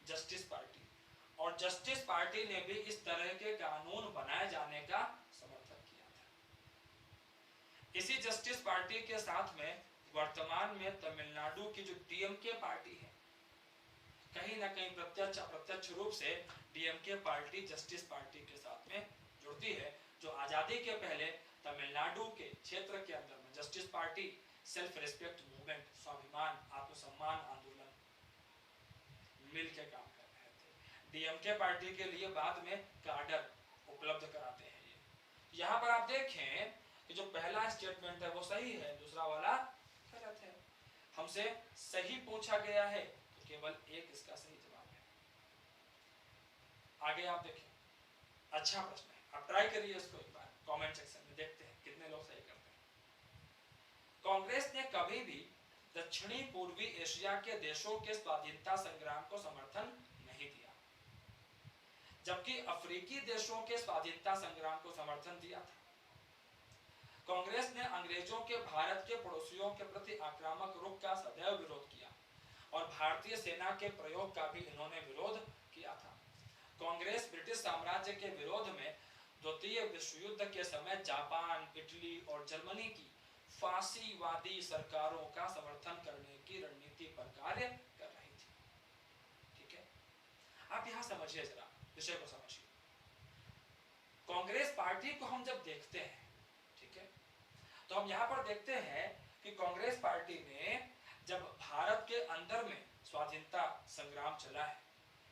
A: जस्टिस पार्टी, और जस्टिस पार्टी ने भी इस तरह के कानून बनाए जाने का समर्थन किया था। इसी जस्टिस पार्टी के साथ में वर्तमान में तमिलनाडु की जो डीएमके पार्टी है, कहीं ना कहीं प्रत्यक्ष अप्रत्यक्ष रूप से डीएमके पार्टी जस्टिस पार्टी के साथ में जुड़ती है, जो आजादी के पहले तमिलनाडु के क्षेत्र के अंदर में justice party self respect movement, स्वाभिमान आत्मसम्मान आंदोलन मिल के काम कर रहे थे। डीएमके पार्टी के लिए बाद में कार्डर उपलब्ध कराते हैं। ये यहाँ पर आप देखें कि जो पहला स्टेटमेंट है वो सही है, दूसरा वाला गलत है। हमसे सही पूछा गया है तो केवल एक इसका सही जवाब है। आगे आप देखें, अच्छा प्रश्न है, आप ट्राई करिए इसको एक बार कमेंट सेक्शन में, देखते हैं कितने लोग सही करते हैं। कांग्रेस ने कभी भी दक्षिणी पूर्वी एशिया के देशों के स्वाधीनता संग्राम को समर्थन नहीं दिया, जबकि अफ्रीकी देशों के स्वाधीनता संग्राम को समर्थन दिया था। कांग्रेस ने अंग्रेजों के भारत के पड़ोसियों के प्रति आक्रामक रुख का सदैव विरोध किया और भारतीय सेना के प्रयोग का भी इन्होंने विरोध किया था। कांग्रेस ब्रिटिश साम्राज्य के विरोध में द्वितीय विश्व युद्ध के समय जापान, इटली और जर्मनी की फांसीवादी सरकारों का समर्थन करने की रणनीति पर कार्य कर रही थी। ठीक है, आप यहां समझिए, जरा विषय को समझिए। कांग्रेस पार्टी को हम जब देखते हैं, ठीक है, तो हम यहां पर देखते हैं कि कांग्रेस पार्टी ने जब भारत के अंदर में स्वाधीनता संग्राम चला है,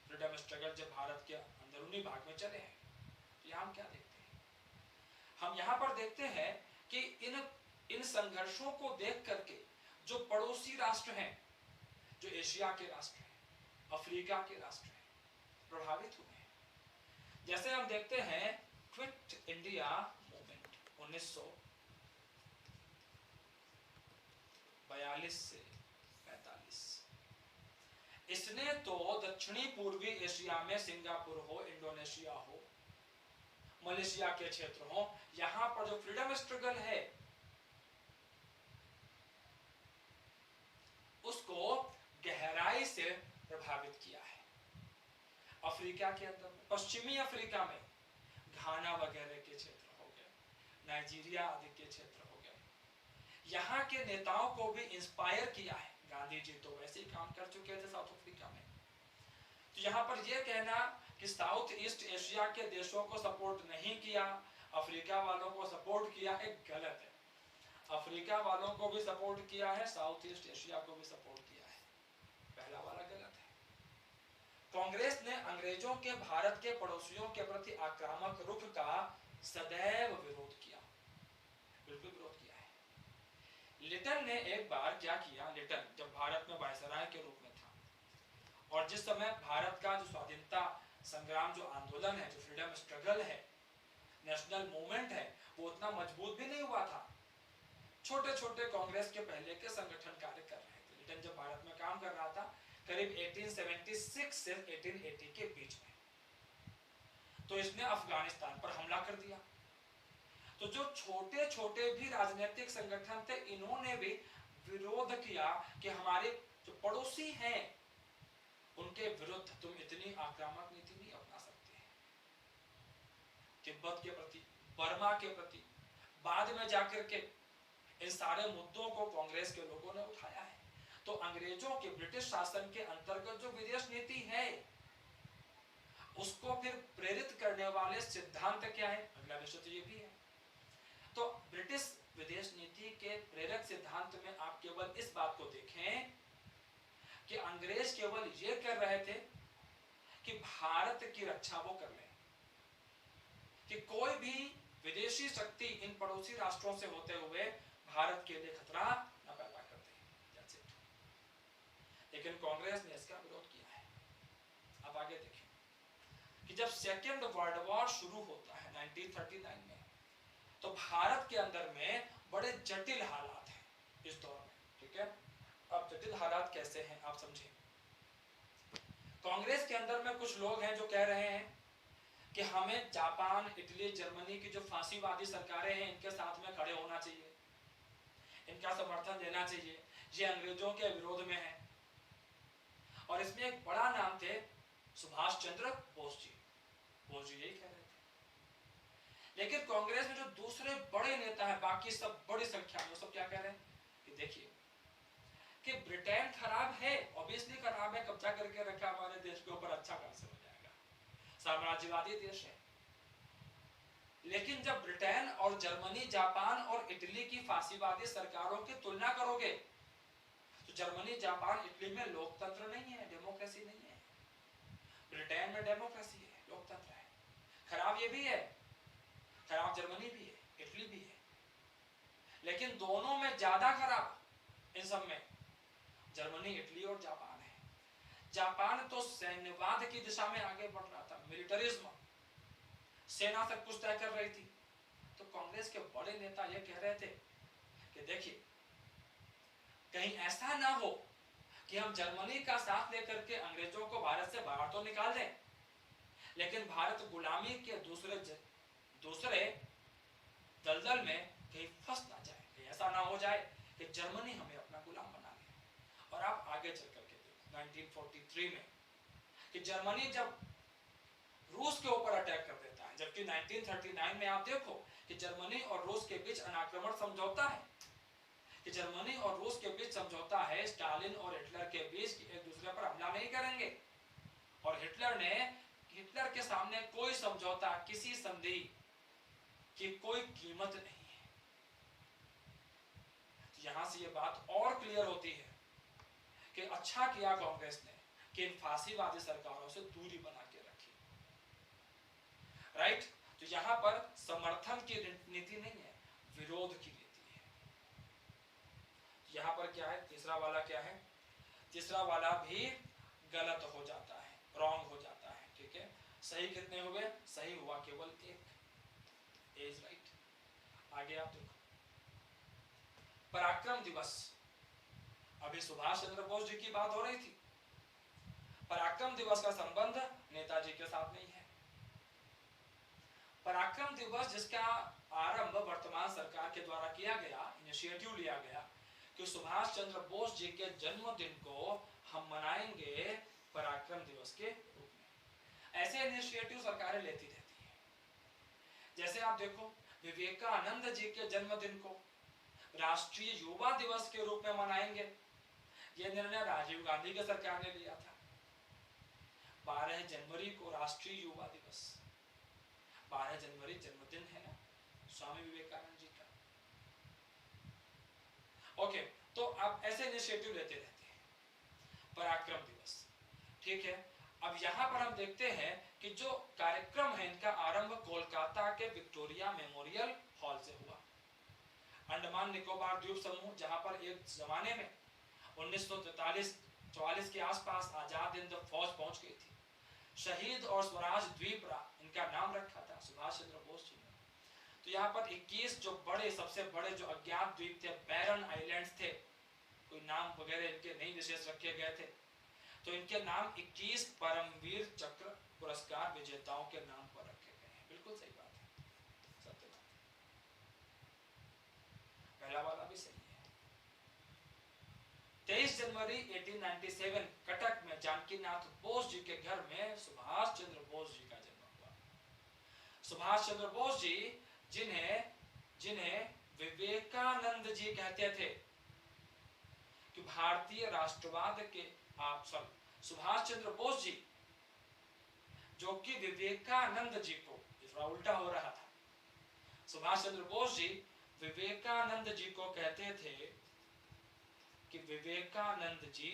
A: फ्रीडम स्ट्रगल जब भारत के अंदरूनी भाग में चले हैं, तो यहां हम क्या देखते हैं? हम यहां पर देखते हैं कि इन संघर्षों को देख करके जो पड़ोसी राष्ट्र हैं, जो एशिया के राष्ट्र हैं, अफ्रीका के राष्ट्र हैं, प्रभावित हुए हैं। जैसे हम देखते हैं क्विट इंडिया मूवमेंट 1942 से 45, इसने तो दक्षिणी पूर्वी एशिया में सिंगापुर हो, इंडोनेशिया हो, मलेशिया के क्षेत्र हो, यहां पर जो फ्रीडम स्ट्रगल है उसको गहराई से प्रभावित किया है। अफ्रीका के अंदर, पश्चिमी अफ्रीका में घाना वगैरह के क्षेत्र हो गए, नाइजीरिया आदि के क्षेत्र हो गए, यहाँ के नेताओं को भी इंस्पायर किया है। गांधी जी तो वैसे ही काम कर चुके थे साउथ अफ्रीका में। तो यहाँ पर यह कहना कि साउथ ईस्ट एशिया के देशों को सपोर्ट नहीं किया, अफ्रीका वालों को सपोर्ट किया है, गलत है। अफ्रीका वालों को भी सपोर्ट किया है, साउथ ईस्ट एशिया को भी सपोर्ट किया है, पहला वाला गलत है। कांग्रेस ने अंग्रेजों के भारत के पड़ोसियों के प्रति आक्रामक रुख का सदैव विरोध किया, बिल्कुल विरोध किया है। लिटन ने एक बार क्या किया, लिटन जब भारत में वायसराय के रूप में था और जिस समय भारत का जो स्वाधीनता संग्राम जो आंदोलन है, जो फ्रीडम स्ट्रगल है, नेशनल मूवमेंट है, वो उतना मजबूत भी नहीं हुआ था। छोटे छोटे कांग्रेस के पहले के संगठन कार्य कर रहे थे। लिटन जब भारत में काम कर रहा था करीब 1876 से 1880 के बीच में, तो इसने अफगानिस्तान पर हमला कर दिया। तो जो छोटे छोटे भी राजनीतिक संगठन थे, इन्होंने भी विरोध किया कि हमारे जो पड़ोसी हैं उनके विरुद्ध तुम इतनी आक्रामक नीति नहीं अपना सकते हैं। तिब्बत के प्रति, बर्मा के प्रति, बाद में जाकर के इन सारे मुद्दों को कांग्रेस के लोगों ने उठाया है। तो अंग्रेजों के ब्रिटिश शासन के अंतर्गत जो विदेश नीति है उसको फिर प्रेरित करने वाले सिद्धांत क्या है, अगला विषय तो ये भी है। तो ब्रिटिश विदेश नीति के प्रेरक सिद्धांत में आप केवल इस बात को देखें कि अंग्रेज केवल ये कर रहे थे कि भारत की रक्षा वो कर लें, कि कोई भी विदेशी शक्ति इन पड़ोसी राष्ट्रों से होते हुए भारत के लिए खतरा न पैदा कर दे। लेकिन कांग्रेस ने इसका विरोध किया है। अब आगे देखिए कि जब सेकेंड वर्ल्ड वॉर शुरू होता है 1939 में, तो भारत के अंदर में बड़े जटिल हालात हैं इस दौर में। ठीक है, अब जटिल हालात कैसे हैं आप समझें। कांग्रेस के अंदर में कुछ लोग हैं जो कह रहे हैं कि हमें जापान, इटली, जर्मनी की जो फांसीवादी सरकारें हैं इनके साथ में खड़े होना चाहिए, इनका समर्थन देना चाहिए, ये अंग्रेजों के विरोध में है। और इसमें एक बड़ा नाम थे सुभाष चंद्र बोस जी। बोस जी यही कह रहे थे। लेकिन कांग्रेस में जो दूसरे बड़े नेता हैं, बाकी सब बड़ी संख्या में, सब क्या कह रहे हैं कि देखिए कि ब्रिटेन खराब है, ऑब्वियसली खराब है, कब्जा करके रखा हमारे देश के ऊपर, अच्छा कहां से हो जाएगा, साम्राज्यवादी देश है। लेकिन जब ब्रिटेन और जर्मनी, जापान और इटली की फांसीवादी सरकारों की तुलना करोगे तो जर्मनी, जापान, इटली में लोकतंत्र नहीं है, डेमोक्रेसी नहीं है। ब्रिटेन में डेमोक्रेसी है, लोकतंत्र है। खराब ये भी है, खराब जर्मनी भी है, इटली भी है, लेकिन दोनों में ज्यादा खराब इन सब में जर्मनी, इटली और जापान है। जापान तो सैन्यवाद की दिशा में आगे बढ़ रहा था, मिलिटरिज्म, सेना सब कुछ तय कर रही थी। तो कांग्रेस के बड़े नेता ये कह रहे थे कि देखिए कहीं ऐसा ना हो कि हम जर्मनी का साथ लेकर के अंग्रेजों को भारत से बाहर तो निकाल दें, लेकिन भारत गुलामी के दूसरे दलदल में कहीं फंस ना जाए, कहीं ऐसा ना हो जाए कि जर्मनी हमें अपना गुलाम बना ले। और आप आगे चल करके देखो 1943 में कि जर्मनी जब रूस के ऊपर अटैक कर देता है, जबकि 1939 में आप देखो कि जर्मनी और रूस के बीच अनाक्रमण समझौता है, कि जर्मनी और रूस के बीच समझौता है, स्टालिन और हिटलर के बीच, एक दूसरे पर हमला नहीं करेंगे। और हिटलर के सामने कोई समझौता, किसी संधि की कोई कीमत नहीं है। यहां से ये बात और क्लियर होती है कि अच्छा किया कांग्रेस ने कि इन फांसीवादी सरकारों से दूरी बना के रखी। राइट, तो यहां पर समर्थन की नीति नहीं है, विरोध की नीति है। यहां पर क्या है, तीसरा वाला क्या है, तीसरा वाला भी गलत हो जाता है, रॉन्ग हो जाता है। ठीक है, सही कितने हुए, सही हुआ केवल एक, इज राइट। आगे आप देखो पराक्रम दिवस, अभी सुभाष चंद्र बोस जी की बात हो रही थी। पराक्रम दिवस का संबंध नेताजी के साथ नहीं है। पराक्रम दिवस जिसका आरंभ वर्तमान सरकार के द्वारा किया गया, इनिशिएटिव लिया गया कि सुभाष चंद्र बोस जी के जन्मदिन को हम मनाएंगे पराक्रम दिवस के रूप में। ऐसे इनिशिएटिव सरकारें लेती रहती हैं। जैसे आप देखो विवेकानंद जी के जन्मदिन को राष्ट्रीय युवा दिवस के रूप में मनाएंगे, यह निर्णय राजीव गांधी की सरकार ने लिया था। 12 जनवरी को राष्ट्रीय युवा दिवस, 12 जनवरी जन्मदिन है ना स्वामी विवेकानंद जी का। ओके, तो आप ऐसे इनिशिएटिव लेते रहते हैं। पराक्रम दिवस, ठीक है। अब यहां पर हम देखते हैं कि जो कार्यक्रम है इनका आरंभ कोलकाता के विक्टोरिया मेमोरियल हॉल से हुआ। अंडमान निकोबार द्वीप समूह, जहां पर एक जमाने में 1943 44 के आसपास आजाद हिंद फौज पहुंच गई थी। शहीद और स्वराज द्वीप इनका नाम रखा था सुभाष चंद्र बोस जी ने। तो यहाँ पर 21 जो बड़े सबसे बड़े जो अज्ञात द्वीप थे, बैरन आइलैंड्स थे, कोई नाम वगैरह इनके नहीं विशेष रखे गए थे, तो इनके नाम 21 परमवीर चक्र पुरस्कार विजेताओं के नाम पर रखे गए हैं। बिल्कुल सही बात है, सत्य बात है, पहला वाला भी सही है। 23 जनवरी 1897 कटक में जानकीनाथ बोस जी के घर में सुभाष चंद्र बोस जी का जन्म हुआ। सुभाष चंद्र बोस जी जिन्हें विवेकानंद जी कहते थे, कि भारतीय राष्ट्रवाद के सुभाष चंद्र बोस जी जो कि विवेकानंद जी को, थोड़ा उल्टा हो रहा था, सुभाष चंद्र बोस जी विवेकानंद जी को कहते थे कि विवेकानंद जी,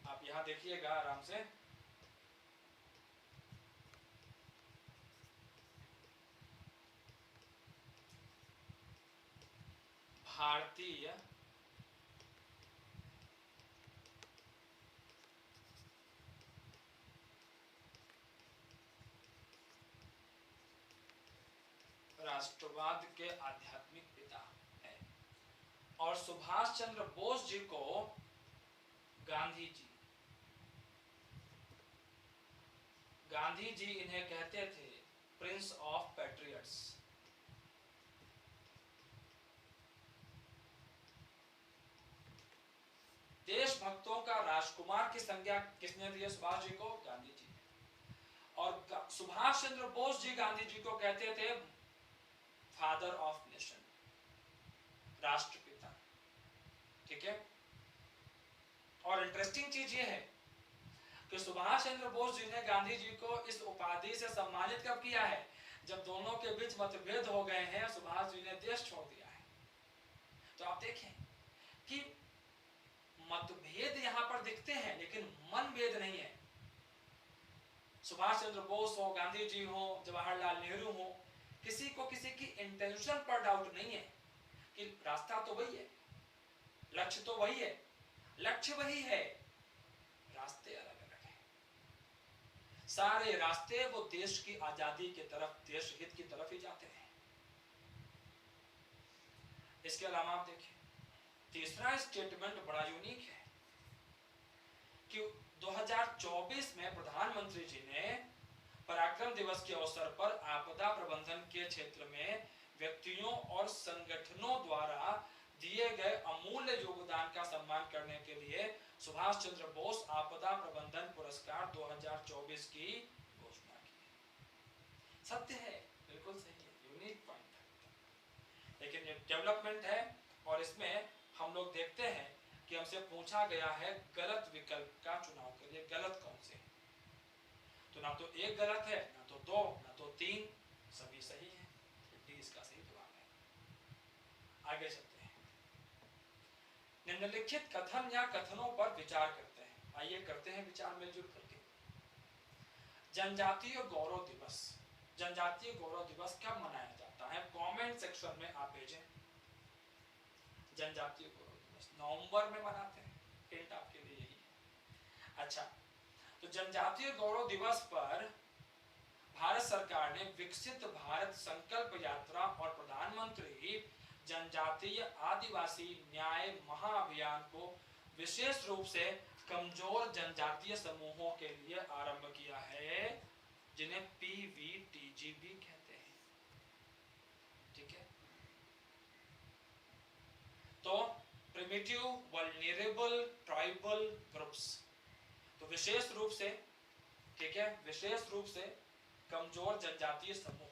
A: आप यहां देखिएगा आराम से, भारतीय राष्ट्रवाद के आध्यात्मिक पिता है। और सुभाष चंद्र बोस जी को गांधी जी इन्हें कहते थे प्रिंस ऑफ पैट्रियट्स। देशभक्तों का राजकुमार की संज्ञा किसने दी? सुभाष जी को, गांधी जी ने। और सुभाष चंद्र बोस जी गांधी जी को कहते थे फादर ऑफ नेशन, राष्ट्रपिता। ठीक है। और इंटरेस्टिंग चीज ये है कि सुभाष चंद्र बोस जी ने गांधी जी को इस उपाधि से सम्मानित कब किया है? जब दोनों के बीच मतभेद हो गए हैं, सुभाष जी ने देश छोड़ दिया है। तो आप देखें कि मतभेद यहां पर दिखते हैं लेकिन मनभेद नहीं है। सुभाष चंद्र बोस हो, गांधी जी हो, जवाहरलाल नेहरू हो, किसी को किसी की इंटेंशन पर डाउट नहीं है कि रास्ता तो वही है, लक्ष्य तो वही है, लक्ष्य वही है, रास्ते अलग अलग हैं। सारे रास्ते वो देश की आजादी की तरफ, देश हित की तरफ ही जाते हैं। इसके अलावा आप देखिए तीसरा स्टेटमेंट बड़ा यूनिक है कि 2024 में प्रधानमंत्री जी ने पराक्रम दिवस के अवसर पर आपदा प्रबंधन के क्षेत्र में व्यक्तियों और संगठनों द्वारा दिए गए अमूल्य योगदान का सम्मान करने के लिए सुभाष चंद्र बोस आपदा प्रबंधन पुरस्कार 2024 की घोषणा की। सत्य है, बिल्कुल सही है, यूनिक पॉइंट है। लेकिन ये डेवलपमेंट है और इसमें हम लोग देखते हैं कि हमसे पूछा गया है गलत विकल्प का चुनाव करिए, गलत कौन से है? तो ना तो एक गलत है, ना तो दो, ना तो तीन, सभी सही है। डी इसका सही जवाब है। आगे चलते हैं, निम्नलिखित कथन या कथनों पर विचार करते हैं। आइए करते हैं विचार मिलजुल करके। जनजातीय गौरव दिवस, जनजातीय गौरव दिवस कब मनाया जाता है? कमेंट सेक्शन में आप भेजें। जनजातीय गौरव दिवस नवंबर में मनाते हैं, हिंट आपके लिए यही है। अच्छा, तो जनजातीय गौरव दिवस पर भारत सरकार ने विकसित भारत संकल्प यात्रा और प्रधानमंत्री जनजातीय आदिवासी न्याय महाअभियान को विशेष रूप से कमजोर जनजातीय समूहों के लिए आरंभ किया है, जिन्हें पीवीटीजी भी कहते हैं। ठीक है, तो प्रिमिटिव वल्नरेबल ट्राइबल ग्रुप्स, तो विशेष रूप से, ठीक है, विशेष रूप से कमजोर जनजातीय समूह,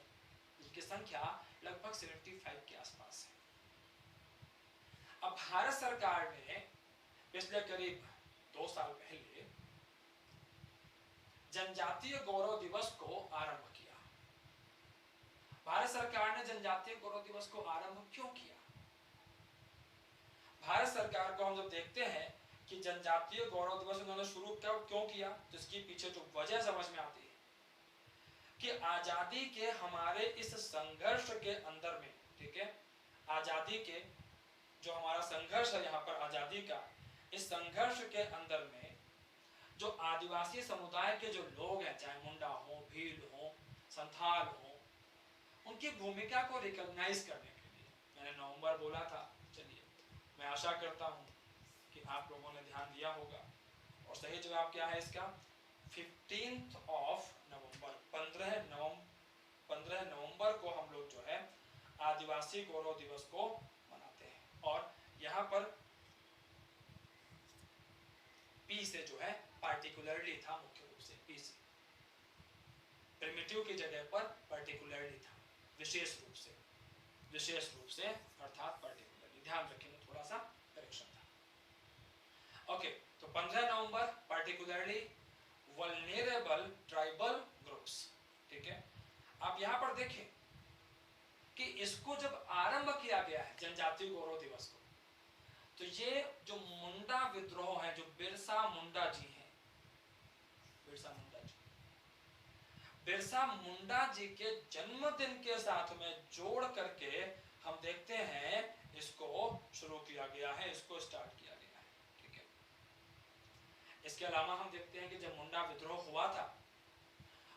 A: जिनकी संख्या लगभग 75 के आसपास है। अब भारत सरकार ने पिछले करीब 2 साल पहले जनजातीय गौरव दिवस को आरंभ किया। भारत सरकार ने जनजातीय गौरव दिवस को आरंभ क्यों किया? भारत सरकार को हम जब देखते हैं कि जनजातीय गौरव दिवस उन्होंने शुरू क्यों किया, तो इसके पीछे जो वजह समझ में आती है कि आजादी के हमारे इस संघर्ष के अंदर में, ठीक है, आजादी के जो हमारा संघर्ष है यहाँ पर आजादी का, इस संघर्ष के अंदर में जो आदिवासी समुदाय के जो लोग हैं, चाहे मुंडा हो, भील हो, संथाल हो, उनकी भूमिका को रिकॉग्नाइज करने के लिए मैंने नवंबर बोला था। चलिए, मैं आशा करता हूँ कि आप लोगों ने ध्यान दिया होगा। और सही जवाब क्या है इसका? 15 नवंबर, 15 नवंबर को हम लोग जो है आदिवासी गौरव दिवस को मनाते हैं। और यहाँ पर पी से जो है पार्टिकुलरली था, मुख्य रूप से पी से, प्रिमिटिव की जगह पर पार्टिकुलरली था, विशेष रूप से अर्थात पार्टिकुलरली। ध्यान रखेंगे, थोड़ा सा करेक्शन था। ओके, तो 15 नवंबर पार्टिकुलरली वल्नरेबल ट्राइबल ग्रुप्स। ठीक है, आप यहाँ पर देखें कि इसको जब आरंभ किया गया है जनजातीय गौरव दिवस को, तो ये जो मुंडा विद्रोह है, जो बिरसा मुंडा जी हैं, बिरसा मुंडा जी के जन्मदिन के साथ में जोड़ करके हम देखते हैं इसको शुरू किया गया है, इसको स्टार्ट किया गया है। ठीक है, इसके अलावा हम देखते हैं कि जब मुंडा विद्रोह हुआ था,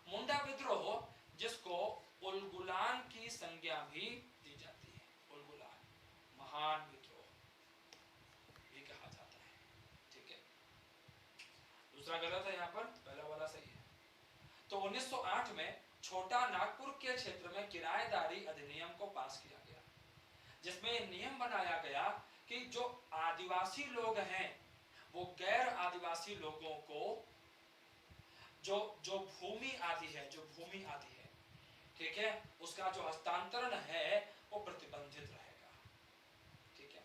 A: मुंडा विद्रोह जिसको उलगुलान की संज्ञा भी दी जाती है, उलगुलान महान विद्रोह भी कहा जाता है। ठीक है, दूसरा गलत है यहाँ पर, पहला वाला सही है। तो 1908 में छोटा नागपुर के क्षेत्र में किराएदारी अधिनियम को पास किया गया, जिसमें नियम बनाया गया कि जो आदिवासी लोग हैं वो गैर आदिवासी लोगों को जो भूमि आदि है, ठीक है, उसका जो हस्तांतरण है वो प्रतिबंधित रहेगा। ठीक है,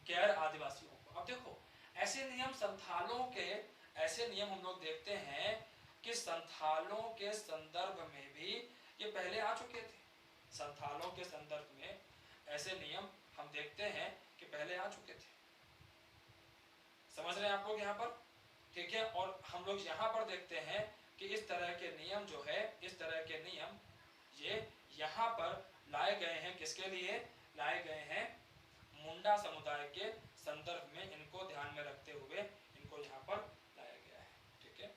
A: गैर आदिवासियों को। अब देखो, ऐसे नियम संथालों के, ऐसे नियम हम लोग देखते हैं कि संथालों के संदर्भ में भी ये पहले आ चुके थे। संथालों के संदर्भ में ऐसे नियम हम देखते हैं कि पहले आ चुके थे। समझ रहे हैं आप लोग यहाँ पर? ठीक है, और हम लोग यहाँ पर देखते हैं कि इस तरह के नियम जो है, इस तरह के नियम ये यहाँ पर लाए गए हैं। किसके लिए लाए गए हैं? मुंडा समुदाय के संदर्भ में, इनको ध्यान में रखते हुए इनको यहाँ पर लाया गया है। ठीक है,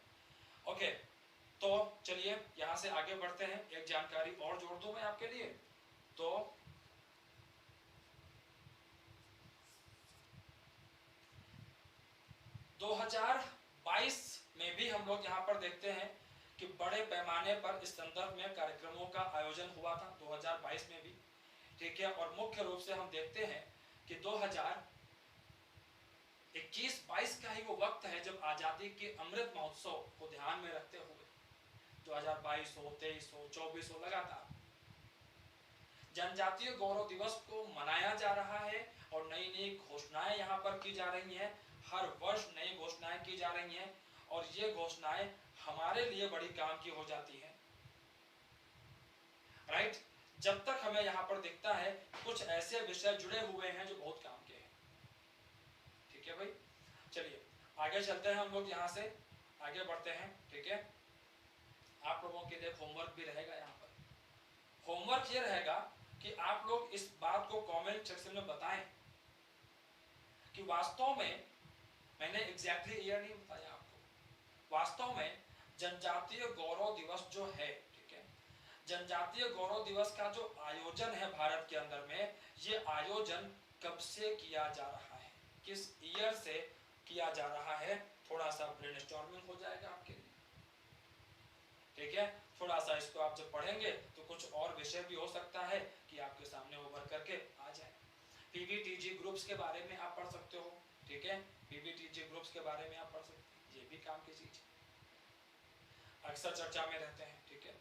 A: ओके, तो चलिए यहाँ से आगे बढ़ते हैं। एक जानकारी और जोड़ दूं मैं आपके लिए। तो 2022 में भी हम लोग यहाँ पर देखते हैं कि बड़े पैमाने पर इस संदर्भ में कार्यक्रमों का आयोजन हुआ था 2022 में भी। ठीक है, और मुख्य रूप से हम देखते हैं कि 2021-22 का ही वो वक्त है जब आजादी के अमृत महोत्सव को ध्यान में रखते हुए 2022 हो, 23 हो, 24 हो, लगातार जनजातीय गौरव दिवस को मनाया जा रहा है और नई नई घोषणाएं यहाँ पर की जा रही हैं। हर वर्ष नई घोषणाएं की जा रही हैं और ये घोषणाएं हमारे लिए बड़ी काम की हो जाती हैं। राइट, जब तक हमें यहाँ पर दिखता है कुछ ऐसे विषय जुड़े हुए हैं जो बहुत काम के हैं। ठीक है भाई, चलिए आगे चलते हैं, हम लोग यहाँ से आगे बढ़ते हैं। ठीक है, आप लोगों के लिए होमवर्क भी रहेगा। यहाँ पर होमवर्क ये रहेगा कि आप लोग इस बात को कमेंट सेक्शन में बताएं कि वास्तव में, मैंने एग्जैक्टली ईयर नहीं बताया आपको, वास्तव में जनजातीय गौरव दिवस जो है, ठीक है, जनजातीय गौरव दिवस का जो आयोजन है भारत के अंदर में, ये आयोजन कब से किया जा रहा है, किस ईयर से किया जा रहा है, थोड़ा सा ब्रेनस्टॉर्मिंग हो जाएगा आपके लिए। ठीक है, थोड़ा सा इसको आप जब पढ़ेंगे तो कुछ और विषय भी हो सकता है कि आपके सामने उभर करके आ जाए। पीवीटीजी ग्रुप्स के बारे में आप पढ़ सकते हो। ठीक है, पीवीटीजी ग्रुप्स के बारे में आप पढ़ सकते हैं, ये भी काम की चीज अक्सर चर्चा में रहते हैं। ठीक है,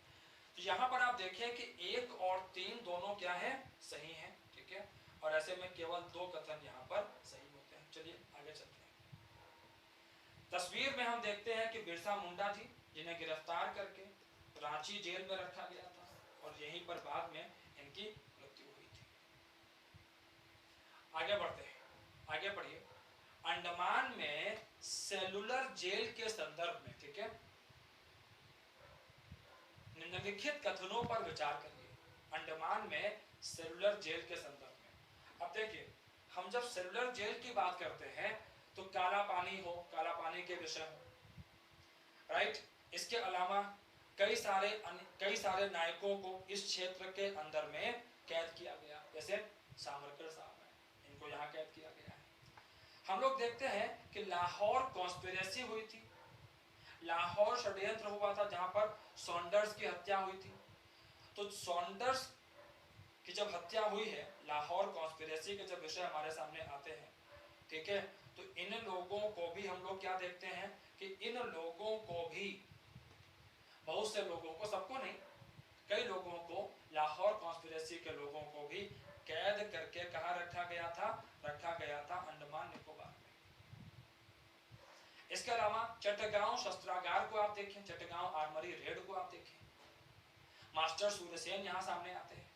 A: तो यहाँ पर आप देखें कि 1 और 3 दोनों क्या है, सही है। ठीक है, और ऐसे में केवल 2 कथन यहाँ पर सही होते हैं। चलिए आगे चलते हैं। तस्वीर में हम देखते हैं कि बिरसा मुंडा जी, जिन्हें गिरफ्तार करके रांची जेल में रखा गया था और यहीं पर बाद में इनकी मृत्यु हुई थी। आगे बढ़ते हैं, आगे पढ़िए। अंडमान में सेलुलर जेल के संदर्भ में, ठीक है, निम्नलिखित कथनों पर विचार करिए। अंडमान में सेलुलर जेल के संदर्भ में, अब देखिए हम जब सेलुलर जेल की बात करते हैं तो काला पानी हो, काला पानी के विषय हो, राइट। इसके अलावा कई सारे नायकों को इस क्षेत्र के अंदर में कैद किया गया, जैसे सावरकर साहब हैं, इनको यहाँ कैद किया गया है। हम लोग देखते हैं कि लाहौर कॉन्स्पिरेसी हुई थी, लाहौर षड्यंत्र हुआ था जहां पर सॉन्डर्स की हत्या हुई थी। तो सॉन्डर्स की जब हत्या हुई है, लाहौर कॉन्स्पिरेसी के जब विषय हमारे सामने आते हैं, ठीक है, तो इन लोगों को भी हम लोग क्या देखते हैं कि इन लोगों को भी, बहुत से लोगों को, सबको नहीं, कई लोगों को, लाहौर कॉन्स्पिरेसी के लोगों को भी कैद करके कहाँ रखा गया था? रखा गया था अंडमान निकोबार में। इसके अलावा चट्टगांव शस्त्रागार को आप देखें, चट्टगांव आर्मरी रेड को आप देखें, मास्टर सूर्यसेन यहां सामने आते हैं।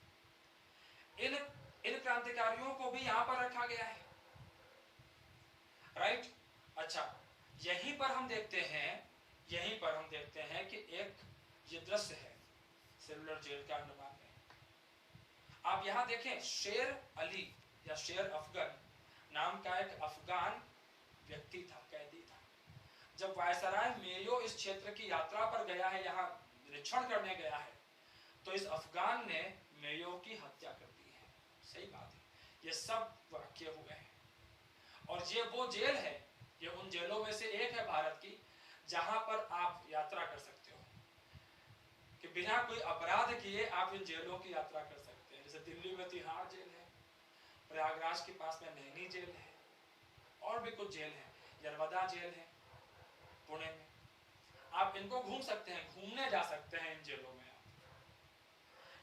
A: इन क्रांतिकारियों को भी यहां पर रखा गया है, राइट। अच्छा, यहीं पर हम देखते हैं कि एक ये दृश्य है सेलुलर जेल का अंडमान में। आप यहां देखें, शेर अली या शेर अफगन नाम का एक अफगान व्यक्ति था, कैदी था। जब वायसराय मेयो इस क्षेत्र की यात्रा पर गया है, यहाँ निरीक्षण करने गया है, तो इस अफगान ने मेयो की हत्या कर दी है। सही बात है, ये सब वाक्य हुए हैं। और ये वो जेल है, ये उन जेलों में से एक है भारत की, जहां पर आप यात्रा कर सकते हो कि बिना कोई अपराध किए आप इन जेलों की यात्रा कर सकते हैं। जैसे दिल्ली में तिहाड़ जेल है, प्रयागराज के पास में नैनी जेल है, और भी कुछ जेल है, यरवदा जेल है पुणे में। आप इनको घूम सकते हैं, घूमने जा सकते हैं इन जेलों में आप,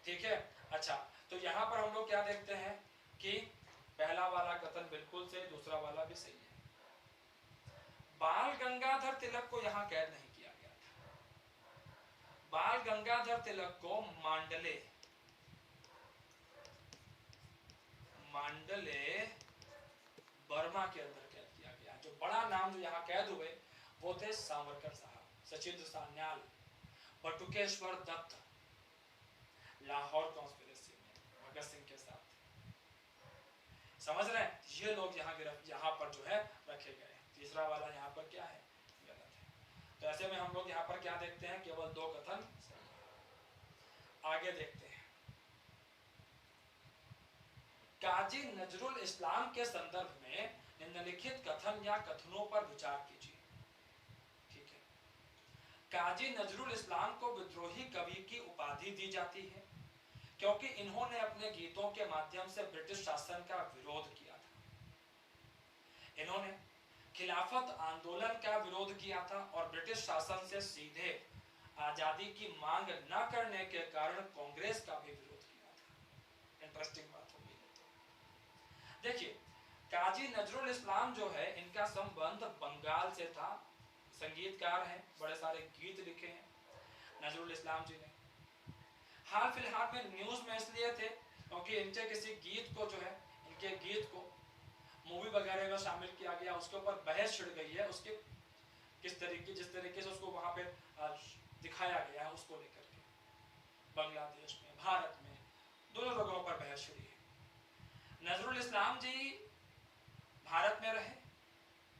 A: ठीक है। अच्छा, तो यहाँ पर हम लोग क्या देखते हैं कि पहला वाला कथन बिल्कुल सही, दूसरा वाला भी सही है। बाल गंगाधर तिलक को यहाँ कैद नहीं किया गया था। बाल गंगाधर तिलक को मांडले बर्मा के अंदर कैद किया गया। जो बड़ा नाम जो यहाँ कैद हुए वो थे सावरकर साहब, सचिंद्र सान्याल, बटुकेश्वर दत्त, लाहौर कॉन्स्पिरेसी में भगत सिंह के साथ। समझ रहे हैं? ये लोग यहाँ पर जो है रखे गए। तीसरा वाला यहाँ पर क्या है? गलत है। तो ऐसे में हम लोग यहाँ पर क्या देखते हैं? केवल दो कथन सही है। आगे देखते हैं, काजी नजरुल इस्लाम के संदर्भ में निम्नलिखित कथन या कथनों पर विचार कीजिए। ठीक है, काजी नजरुल इस्लाम को विद्रोही कवि की उपाधि दी जाती है क्योंकि इन्होंने अपने गीतों के माध्यम से ब्रिटिश शासन का विरोध किया था। इन्होंने खिलाफत आंदोलन का विरोध किया था और ब्रिटिश शासन से सीधे आजादी की मांग न करने के कारण कांग्रेस का भी विरोध किया था। इंटरेस्टिंग बात होगी। देखिए, काजी नजरुल इस्लाम जो है, इनका संबंध बंगाल से था। संगीतकार हैं, बड़े सारे गीत लिखे हैं नजरुल इस्लाम जी ने। हाल फिलहाल में न्यूज में इसलिए थे क्योंकि इनके किसी गीत को जो है, इनके गीत को मूवी वगैरह में शामिल किया गया, उसके ऊपर बहस छिड़ गई है। उसके जिस तरीके से उसको वहां पे दिखाया गया है, उसको लेकर के बांग्लादेश में, भारत में, दोनों जगहों पर बहस छिड़ी है। नजरुल इस्लाम जी भारत में रहे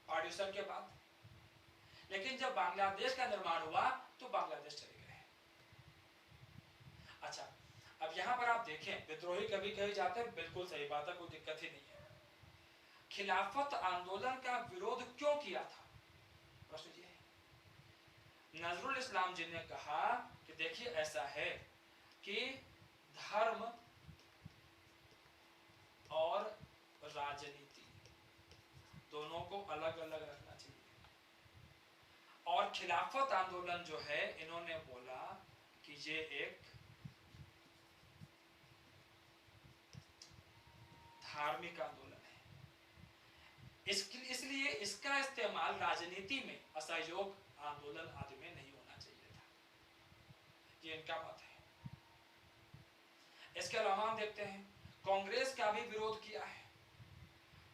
A: पार्टीशन के बाद, लेकिन जब बांग्लादेश का निर्माण हुआ तो बांग्लादेश चले गए। अच्छा, अब यहाँ पर आप देखें, विद्रोही कभी कहे जाते हैं, बिल्कुल सही बात है, कोई दिक्कत ही नहीं है। खिलाफत आंदोलन का विरोध क्यों किया था? प्रश्न ये है। नजरुल इस्लाम जी ने कहा कि देखिए, ऐसा है कि धर्म और राजनीति दोनों को अलग अलग रखना चाहिए। और खिलाफत आंदोलन जो है, इन्होंने बोला कि ये एक धार्मिक आंदोलन है, इसलिए इसका इस्तेमाल राजनीति में, असहयोग आंदोलन आदि में नहीं होना चाहिए था। ये इनका मत है। इसके अलावा हम देखते हैं, कांग्रेस का भी विरोध किया है।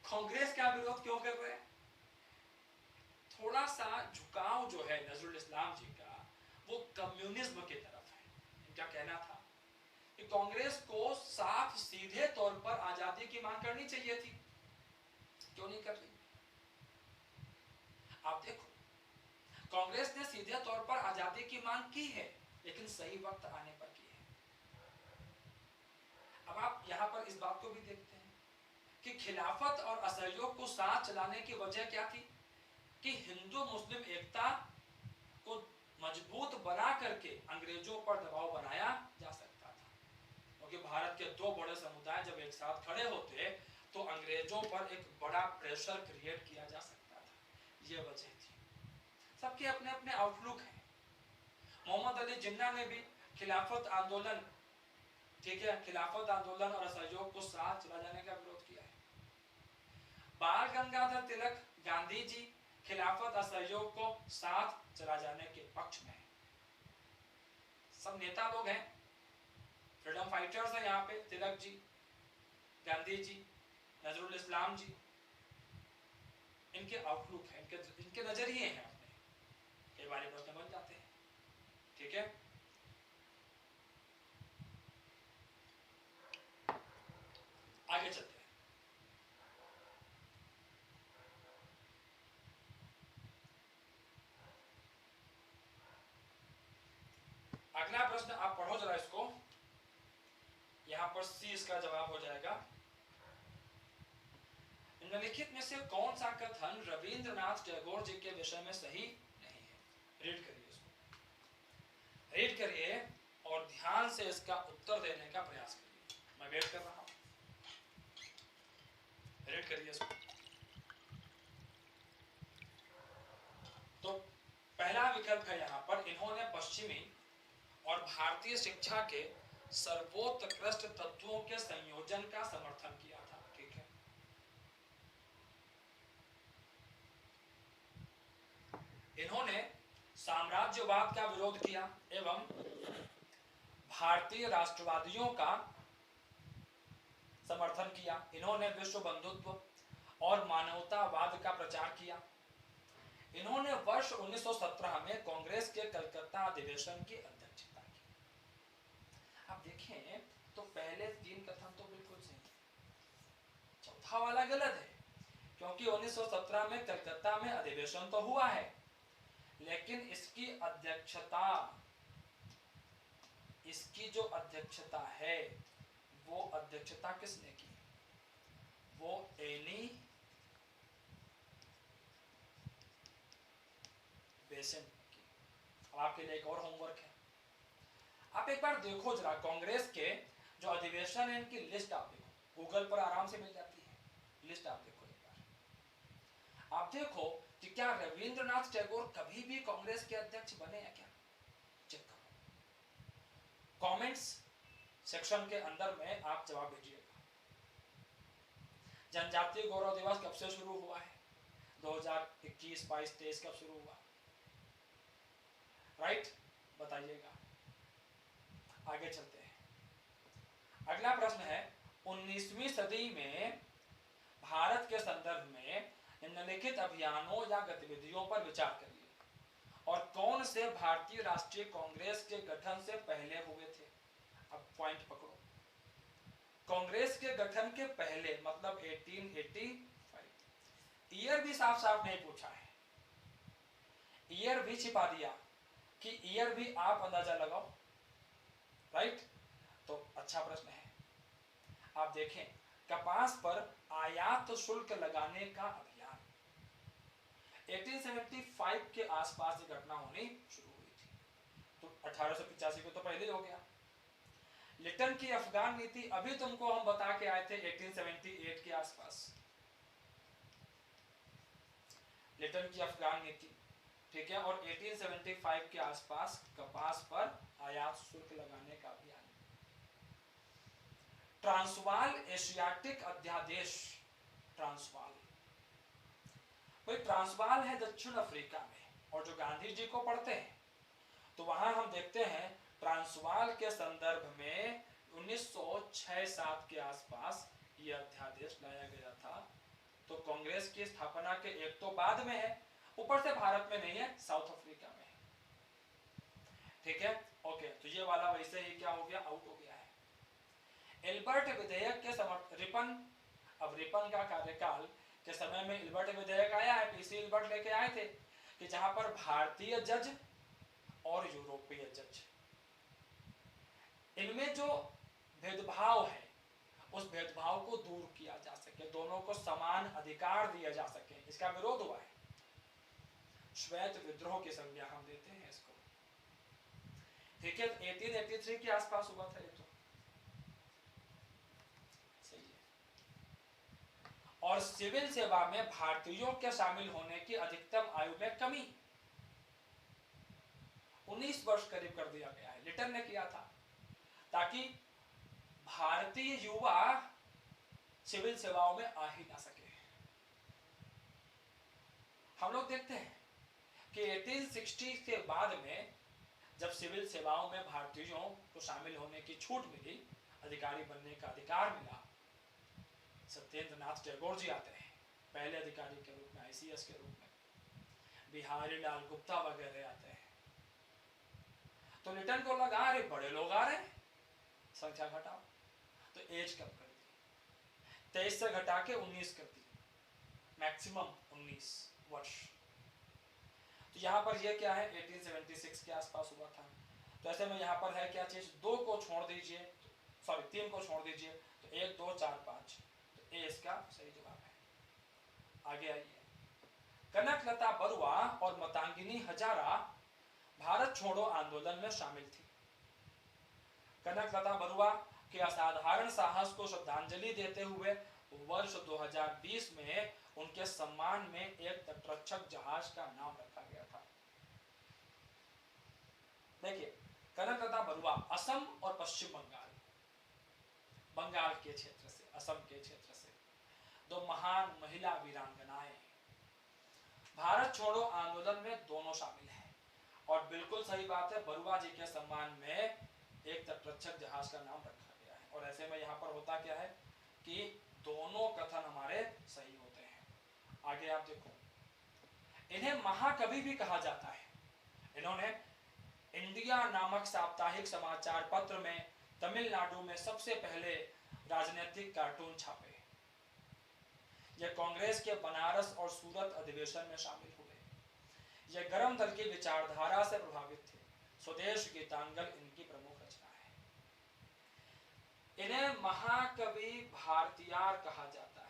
A: कांग्रेस का विरोध क्यों कर रहे हैं? थोड़ा सा झुकाव जो है नजरुल इस्लाम जी का, वो कम्युनिज्म की तरफ है। इनका कहना था कि कांग्रेस को साफ सीधे तौर पर आजादी की मांग करनी चाहिए थी, क्यों नहीं कर रही? आप देखो, कांग्रेस ने सीधे तौर पर आजादी की मांग की है, लेकिन सही वक्त आने पर की है। अब आप यहां पर इस बात को भी देखते हैं कि खिलाफत और असहयोग को साथ चलाने की वजह क्या थी? कि हिंदू मुस्लिम एकता को मजबूत बना करके अंग्रेजों पर दबाव बनाया जा सकता था, क्योंकि भारत के दो बड़े समुदाय जब एक साथ खड़े होते तो अंग्रेजों पर एक बड़ा प्रेशर क्रिएट किया जा सकता था। यह वजह थी। सबके अपने अपने आउटलुक हैं। मोहम्मद अली जिन्ना ने भी खिलाफत आंदोलन, ठीक है, खिलाफत आंदोलन और असहयोग को साथ चला जाने का विरोध किया है। बाल गंगाधर तिलक, गांधी जी खिलाफत असहयोग को साथ चला जाने के पक्ष में। सब नेता लोग हैं, फ्रीडम फाइटर्स हैं यहाँ पे, तिलक जी, गांधी जी, नजरुल इस्लाम जी। इनके आउटलुक है, इनके नजरिए हैं अपने, कई बार प्रश्न बन जाते हैं। ठीक है, आगे चलते हैं। अगला प्रश्न आप पढ़ो जरा इसको, यहां पर सी इसका जवाब हो जाएगा। निम्नलिखित में से कौन सा कथन रविंद्रनाथ टैगोर जी के विषय में सही नहीं है? रीड करिए इसको, रीड करिए और ध्यान से इसका उत्तर देने का प्रयास करिए। मैं वेट कर रहा हूं, रीड करिए इसको। तो पहला विकल्प है यहां पर, इन्होंने पश्चिमी और भारतीय शिक्षा के सर्वोत्कृष्ट तत्वों के संयोजन का समर्थन किया था। ठीक है, इन्होंने साम्राज्यवाद का विरोध किया एवं भारतीय राष्ट्रवादियों का समर्थन किया। इन्होंने विश्व बंधुत्व और मानवतावाद का प्रचार किया। इन्होंने वर्ष 1917 में कांग्रेस के कलकत्ता अधिवेशन की अध्यक्षता की। अब देखें तो पहले तीन कथन तो बिल्कुल सही है, चौथा वाला गलत है, क्योंकि 1917 में कलकत्ता में अधिवेशन तो हुआ है, लेकिन इसकी जो अध्यक्षता है वो अध्यक्षता किसने की? वो एनी बेसेंट की। अब आपके लिए एक और होमवर्क है, आप एक बार देखो जरा कांग्रेस के जो अधिवेशन है इनकी लिस्ट आप देखो, गूगल पर आराम से मिल जाती है, लिस्ट आप देखो एक बार। आप देखो कि क्या रविंद्रनाथ टैगोर कभी भी कांग्रेस के अध्यक्ष बने हैं क्या? चेक करो, कमेंट्स सेक्शन के अंदर में आप जवाब भेजिएगा। जनजातीय गौरव दिवस कब से शुरू हुआ है? 2021, 22, 23 कब शुरू हुआ? राइट, बताइएगा। आगे चलते हैं। अगला प्रश्न है, 19वीं सदी में भारत के संदर्भ में निम्नलिखित अभियानों या गतिविधियों पर विचार करिए और कौन से भारतीय राष्ट्रीय कांग्रेस के गठन से पहले हुए थे? अब पॉइंट पकड़ो, कांग्रेस के गठन के पहले मतलब 1885। ईयर भी साफ साफ नहीं पूछा है, ईयर भी छिपा दिया कि ईयर भी आप अंदाजा लगाओ। राइट, तो अच्छा प्रश्न है। आप देखें, कपास पर आयात शुल्क लगाने का अभियान 1875 के आसपास ये घटना होनी शुरू हुई थी, तो 1885 को तो पहले हो गया। लिटन की अफगान नीति अभी तुमको हम बता के आए थे 1878 के आसपास, लिटन की अफगान नीति, ठीक है, और 1875 के आसपास कपास पर आयात शुल्क लगाने का अभियान। ट्रांसवाल एशियाटिक अध्यादेश, ट्रांसवाल, भाई ट्रांसवाल है दक्षिण अफ्रीका में, और जो गांधी जी को पढ़ते हैं तो वहां हम देखते हैं ट्रांसवाल के संदर्भ में 1906-7 के आसपास ये अध्यादेश लाया गया था। तो कांग्रेस की स्थापना के एक तो बाद में है, ऊपर से भारत में नहीं है, साउथ अफ्रीका में है। ठीक है, ओके, तो ये वाला वैसे ही क्या हो गया, आउट हो गया है। एल्बर्ट विधेयक के रिपन, अब रिपन का कार्यकाल के समय में इल्बर्ट विधेयक आया है, पीसी इल्बर्ट लेके आए थे कि जहां पर भारतीय जज और यूरोपीय जज, इनमें जो भेदभाव है उस भेदभाव को दूर किया जा सके, दोनों को समान अधिकार दिया जा सके, इसका विरोध हुआ है। श्वेत विद्रोह की संज्ञा हम देते हैं इसको। ठीक है, 1883 के आसपास हुआ था ये तो सही है। और सिविल सेवा में भारतीयों के शामिल होने की अधिकतम आयु में कमी 19 वर्ष करीब कर दिया गया है, लिटन ने किया था, ताकि भारतीय युवा सिविल सेवाओं में आ ही ना सके। हम लोग देखते हैं कि 1860 के बाद में जब सिविल सेवाओं में भारतीयों को शामिल होने की छूट मिली, अधिकारी बनने का अधिकार मिला, सत्येंद्र नाथ टैगोर जी आते हैं पहले अधिकारी के रूप में, आईसीएस के रूप में, बिहारी लाल गुप्ता वगैरह आते हैं। तो लिटन को लगा अरे बड़े लोग आ रहे हैं, संख्या घटाओ, तो एज कम कर दी, 23 से घटा के 19 कर दी, मैक्सिमम 19 वर्ष। तो यहाँ पर ये क्या है, 1876 के आसपास हुआ था। तो ऐसे में यहाँ पर है क्या चीज, 2 को छोड़ दीजिए, सॉरी 3 को छोड़ दीजिए, तो 1 2 4 5, तो ए इसका सही जवाब है। आगे आइए, कनकलता बरुआ और मातंगिनी हजारा भारत छोड़ो आंदोलन में शामिल थी। कनकलता बरुआ के असाधारण साहस को श्रद्धांजलि देते हुए वर्ष 2020 में उनके सम्मान में एक तटरक्षक जहाज का नाम रखा गया था। देखिए, कनकलता बरुआ असम और पश्चिम बंगाल के क्षेत्र से, असम के क्षेत्र से 2 महान महिला वीरांगनाएं भारत छोड़ो आंदोलन में दोनों शामिल हैं। और बिल्कुल सही बात है, बरुआ जी के सम्मान में एक तटरक्षक जहाज का नाम रखा गया है। और ऐसे में यहाँ पर होता क्या है कि दोनों कथन हमारे सही होते हैं। आगे आप देखो, इन्हें महाकवि भी कहा जाता है। इन्होंने इंडिया नामक साप्ताहिक समाचार पत्र में तमिलनाडु में सबसे पहले राजनीतिक कार्टून छापे। यह कांग्रेस के बनारस और सूरत अधिवेशन में शामिल हुए। यह गरम दल की विचारधारा से प्रभावित थे। स्वदेश गीतांजलि इनकी प्रमुख रचना है। इन्हें महाकवि भारतीयार कहा जाता है।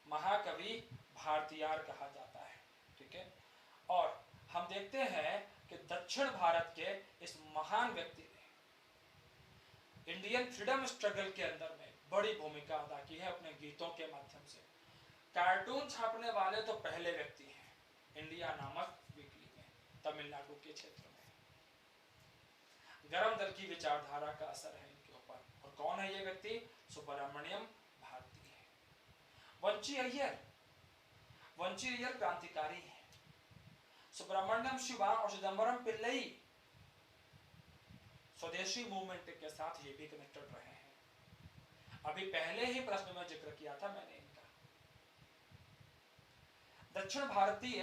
A: महाकवि भारतीयार कहा जाता है, ठीक है। और हम देखते हैं कि दक्षिण भारत के इस महान व्यक्ति ने इंडियन फ्रीडम स्ट्रगल के अंदर में बड़ी भूमिका अदा की है अपने गीतों के माध्यम से। कार्टून छापने वाले तो पहले व्यक्ति हैं इंडिया नामक वीकली में, तमिलनाडु के क्षेत्र में। गरम दल की विचारधारा का असर है इनके ऊपर। और कौन है ये व्यक्ति? सुब्रमण्यम भारती है। वंची अय्यर क्रांतिकारी है। सुब्रमण्यम शिवा और चिदंबरम पिल्लई स्वदेशी मूवमेंट के साथ ये भी कनेक्टेड रहे हैं। अभी पहले ही प्रश्न में जिक्र किया था मैंने इनका। दक्षिण भारतीय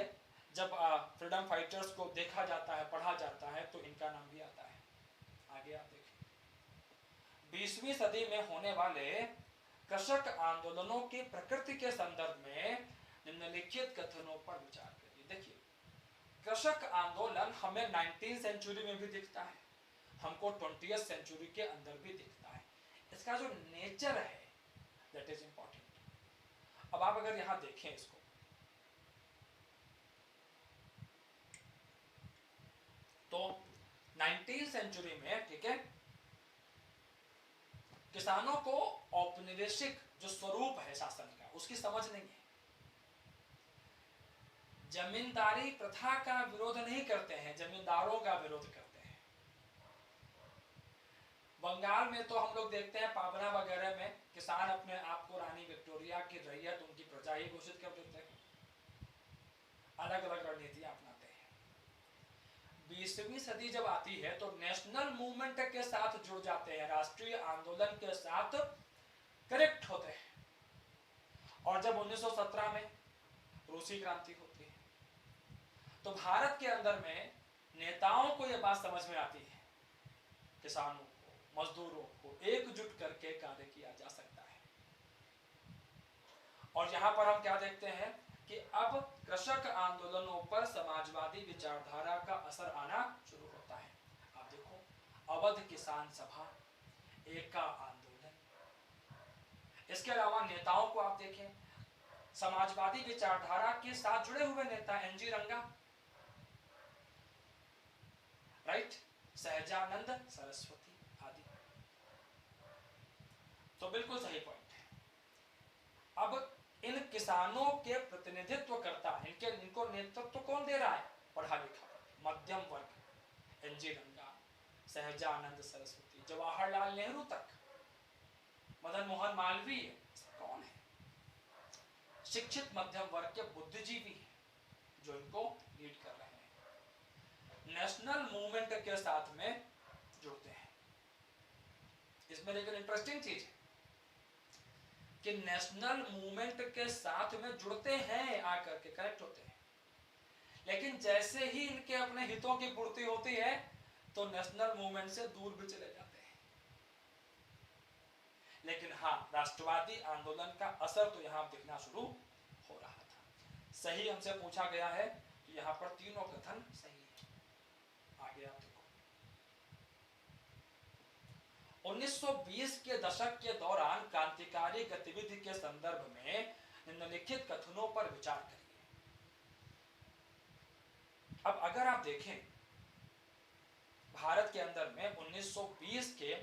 A: जब फ्रीडम फाइटर्स को देखा जाता है, पढ़ा जाता है, तो इनका नाम भी आता है। आगे आप देखिए, 20वीं सदी में होने वाले कृषक आंदोलनों की प्रकृति के संदर्भ में निम्नलिखित कथनों पर विचार करिए। देखिए, कृषक आंदोलन हमें 19वीं सेंचुरी में भी दिखता है, हमको 20वीं सेंचुरी के अंदर भी दिखता है। इसका जो नेचर है दैट इज इंपॉर्टेंट। अब आप अगर यहां देखें इसको, तो 19वीं सेंचुरी में, ठीक है, किसानों को औपनिवेशिक जो स्वरूप है शासन का उसकी समझ नहीं है। जमींदारी प्रथा का विरोध नहीं करते हैं, जमींदारों का विरोध करते हैं। बंगाल में तो हम लोग देखते हैं पाबना वगैरह में किसान अपने आप को रानी विक्टोरिया की रैयत, उनकी प्रजा ही घोषित कर देते हैं। अलग अलग रणनीतियां अपनाते हैं। 20वीं सदी जब आती है तो नेशनल मूवमेंट के साथ जुड़ जाते हैं, राष्ट्रीय आंदोलन के साथ कनेक्ट होते हैं। और जब 1917 में रूसी क्रांति होती है तो भारत के अंदर में नेताओं को यह बात समझ में आती है, किसानों को, मजदूरों को एकजुट करके कार्य किया जा सकता है। और यहाँ पर हम क्या देखते हैं कि अब कृषक आंदोलनों पर समाजवादी विचारधारा का असर आना शुरू होता है। आप देखो, अवध किसान सभा, एका आंदोलन, इसके अलावा नेताओं को आप देखें, समाजवादी विचारधारा के साथ जुड़े हुए नेता एनजी रंगा, राइट, सहजानंद सरस्वती आदि। तो बिल्कुल सही पॉइंट है। अब इन किसानों के प्रतिनिधित्व करता, इनको नेतृत्व कौन दे रहा है? पढ़ा लिखा मध्यम वर्ग, एनजी रंगा, सहजानंद सरस्वती, जवाहरलाल नेहरू तक, मदन मोहन मालवीय, कौन है? शिक्षित मध्यम वर्ग के बुद्धिजीवी हैं जो इनको लीड कर रहे हैं, नेशनल मूवमेंट के साथ में जुड़ते हैं। इसमें लेकिन इंटरेस्टिंग चीज है कि नेशनल मूवमेंट के साथ में जुड़ते हैं, आकर के कनेक्ट होते हैं, लेकिन जैसे ही इनके अपने हितों की पूर्ति होती है तो नेशनल मूवमेंट से दूर भी चले जाते हैं। लेकिन हाँ, राष्ट्रवादी आंदोलन का असर तो यहां दिखना शुरू हो रहा था। सही हमसे पूछा गया है तो यहां पर तीनों कथन सही है। आगे आप देखो, 1920 के दशक के दौरान क्रांतिकारी गतिविधि के संदर्भ में निम्नलिखित कथनों पर विचार करिए। अब अगर आप देखें भारत के अंदर में 1920 के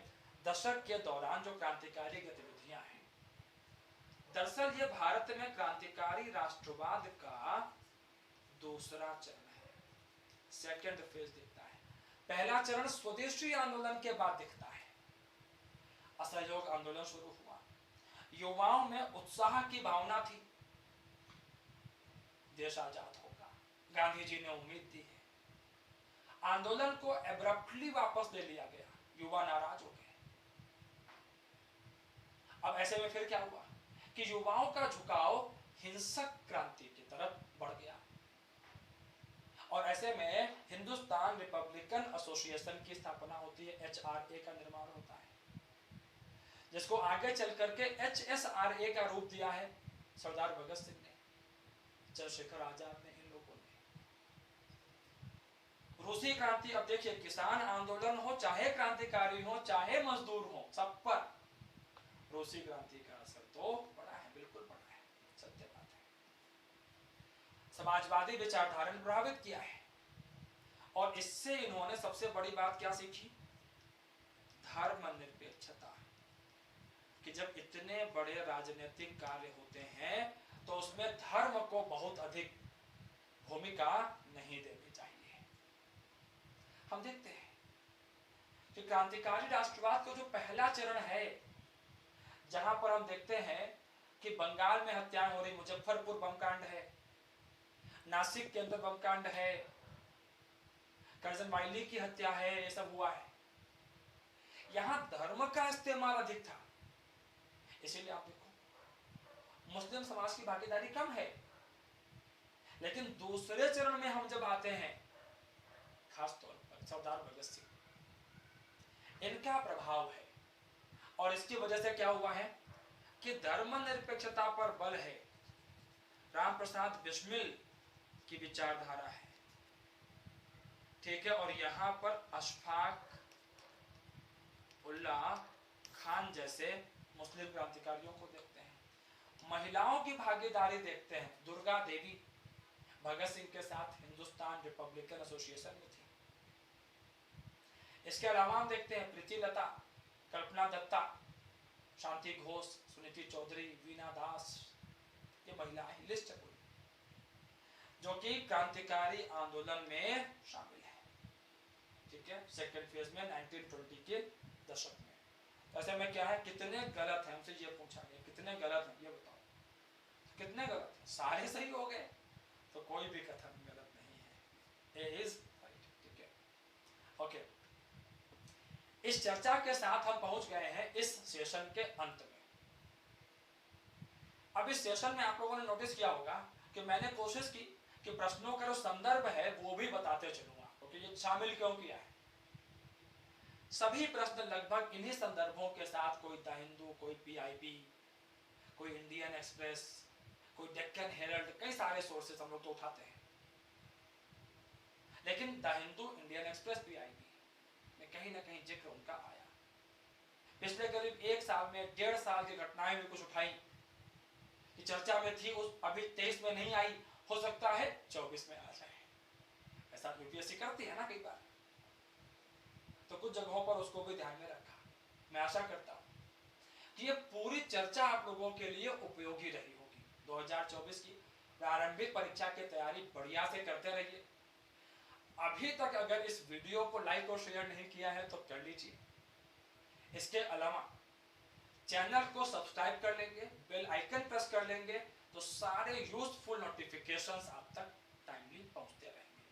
A: दशक के दौरान जो क्रांतिकारी गतिविधियां हैं, दरअसल ये भारत में क्रांतिकारी राष्ट्रवाद का दूसरा चरण है, सेकंड फेज दिखता है। पहला चरण स्वदेशी आंदोलन के बाद दिखता है। असहयोग आंदोलन शुरू हुआ, युवाओं में उत्साह की भावना थी, देश आजाद होगा, गांधी जी ने उम्मीद दी है। आंदोलन को एब्रप्टली वापस ले लिया गया, युवा नाराज हो गए। अब ऐसे में फिर क्या हुआ कि युवाओं का झुकाव हिंसक क्रांति की तरफ बढ़ गया, और ऐसे में हिंदुस्तान रिपब्लिकन एसोसिएशन की स्थापना होती है, HRA का निर्माण होता है, जिसको आगे चल करके HSRA का रूप दिया है सरदार भगत सिंह ने, चंद्रशेखर आजाद ने, इन लोगों ने। रूसी क्रांति, अब देखिए, किसान आंदोलन हो, चाहे क्रांतिकारी हो, चाहे मजदूर हो, सब पर रूसी क्रांति का असर तो पड़ा है, बिल्कुल पड़ा है, सत्य बात है। समाजवादी विचारधारा ने प्रभावित किया है, और इससे इन्होंने सबसे बड़ी बात क्या सीखी? धर्मनिरपेक्षता, कि जब इतने बड़े राजनीतिक कार्य होते हैं तो उसमें धर्म को बहुत अधिक भूमिका नहीं देनी चाहिए। हम देखते हैं कि क्रांतिकारी राष्ट्रवाद का जो पहला चरण है, जहां पर हम देखते हैं कि बंगाल में हत्याएं हो रही, मुजफ्फरपुर बमकांड है, नासिक के अंदर बमकांड है, कर्जन वाइली की हत्या है, ये सब हुआ है। यहां धर्म का इस्तेमाल अधिक था, इसीलिए आप देखो मुस्लिम समाज की भागीदारी कम है। लेकिन दूसरे चरण में हम जब आते हैं, खास तौर पर सरदार भगत सिंह, इनका प्रभाव है, और इसकी वजह से क्या हुआ है कि धर्मनिरपेक्षता पर बल है। राम प्रसाद बिस्मिल की विचारधारा है, ठीक है, और यहां पर अशफाक उल्लाह खान जैसे मुस्लिम क्रांतिकारियों को देखते हैं। महिलाओं की भागीदारी देखते हैं, दुर्गा देवी भगत सिंह के साथ हिंदुस्तान रिपब्लिकन एसोसिएशन में थी। इसके अलावा हम देखते हैं प्रीति लता, कल्पना दत्ता, शांति घोष, सुनीति चौधरी, वीना दास, ये महिलाएं, लिस्ट है पूरी, जो कि क्रांतिकारी आंदोलन में शामिल है, ठीक है, सेकेंड फेज में 1920 के दशक में। ऐसे में क्या है, कितने गलत है, हमसे ये पूछा गया कितने गलत है, ये बताओ कितने गलत है? सारे सही हो गए, तो कोई भी कथन गलत नहीं है, ए इज राइट, ठीक है, ओके। इस चर्चा के साथ हम पहुंच गए हैं इस सेशन के अंत में। अब इस सेशन में आप लोगों ने नोटिस किया होगा कि मैंने कोशिश की कि प्रश्नों का जो संदर्भ है वो भी बताते चलूंगा, क्योंकि ये शामिल क्यों किया है। सभी प्रश्न लगभग इन्हीं संदर्भों के साथ, कोई द हिंदू, कोई PIB, कोई इंडियन एक्सप्रेस, कोई डेक्कन हेरल्ड, कई सारे सोर्सेस हम लोग तो उठाते हैं, लेकिन द हिंदू, इंडियन एक्सप्रेस भी आएगी में कहीं ना कहीं जिक्र उनका आया। पिछले करीब 1 साल में 1.5 साल की घटनाएं भी कुछ उठाई कि चर्चा में थी, उस अभी 23 में नहीं आई, हो सकता है 24 में आ जाए। ऐसा यूपीएससी करती है ना कई बार, तो कुछ जगहों पर उसको भी ध्यान में रखा। मैं आशा करता हूं कि ये पूरी चर्चा आप लोगों के लिए उपयोगी रही होगी। 2024 की प्रारंभिक परीक्षा की तैयारी बढ़िया से करते रहिए। अभी तक अगर इस वीडियो को लाइक और शेयर नहीं किया है तो कर लीजिए। इसके अलावा चैनल को सब्सक्राइब कर लेंगे, बेल आइकन प्रेस कर लेंगे, तो सारे यूजफुल नोटिफिकेशंस आप तक टाइमली पहुंचते रहेंगे।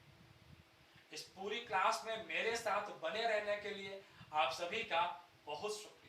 A: इस पूरी क्लास में मेरे साथ बने रहने के लिए आप सभी का बहुत शुक्रिया।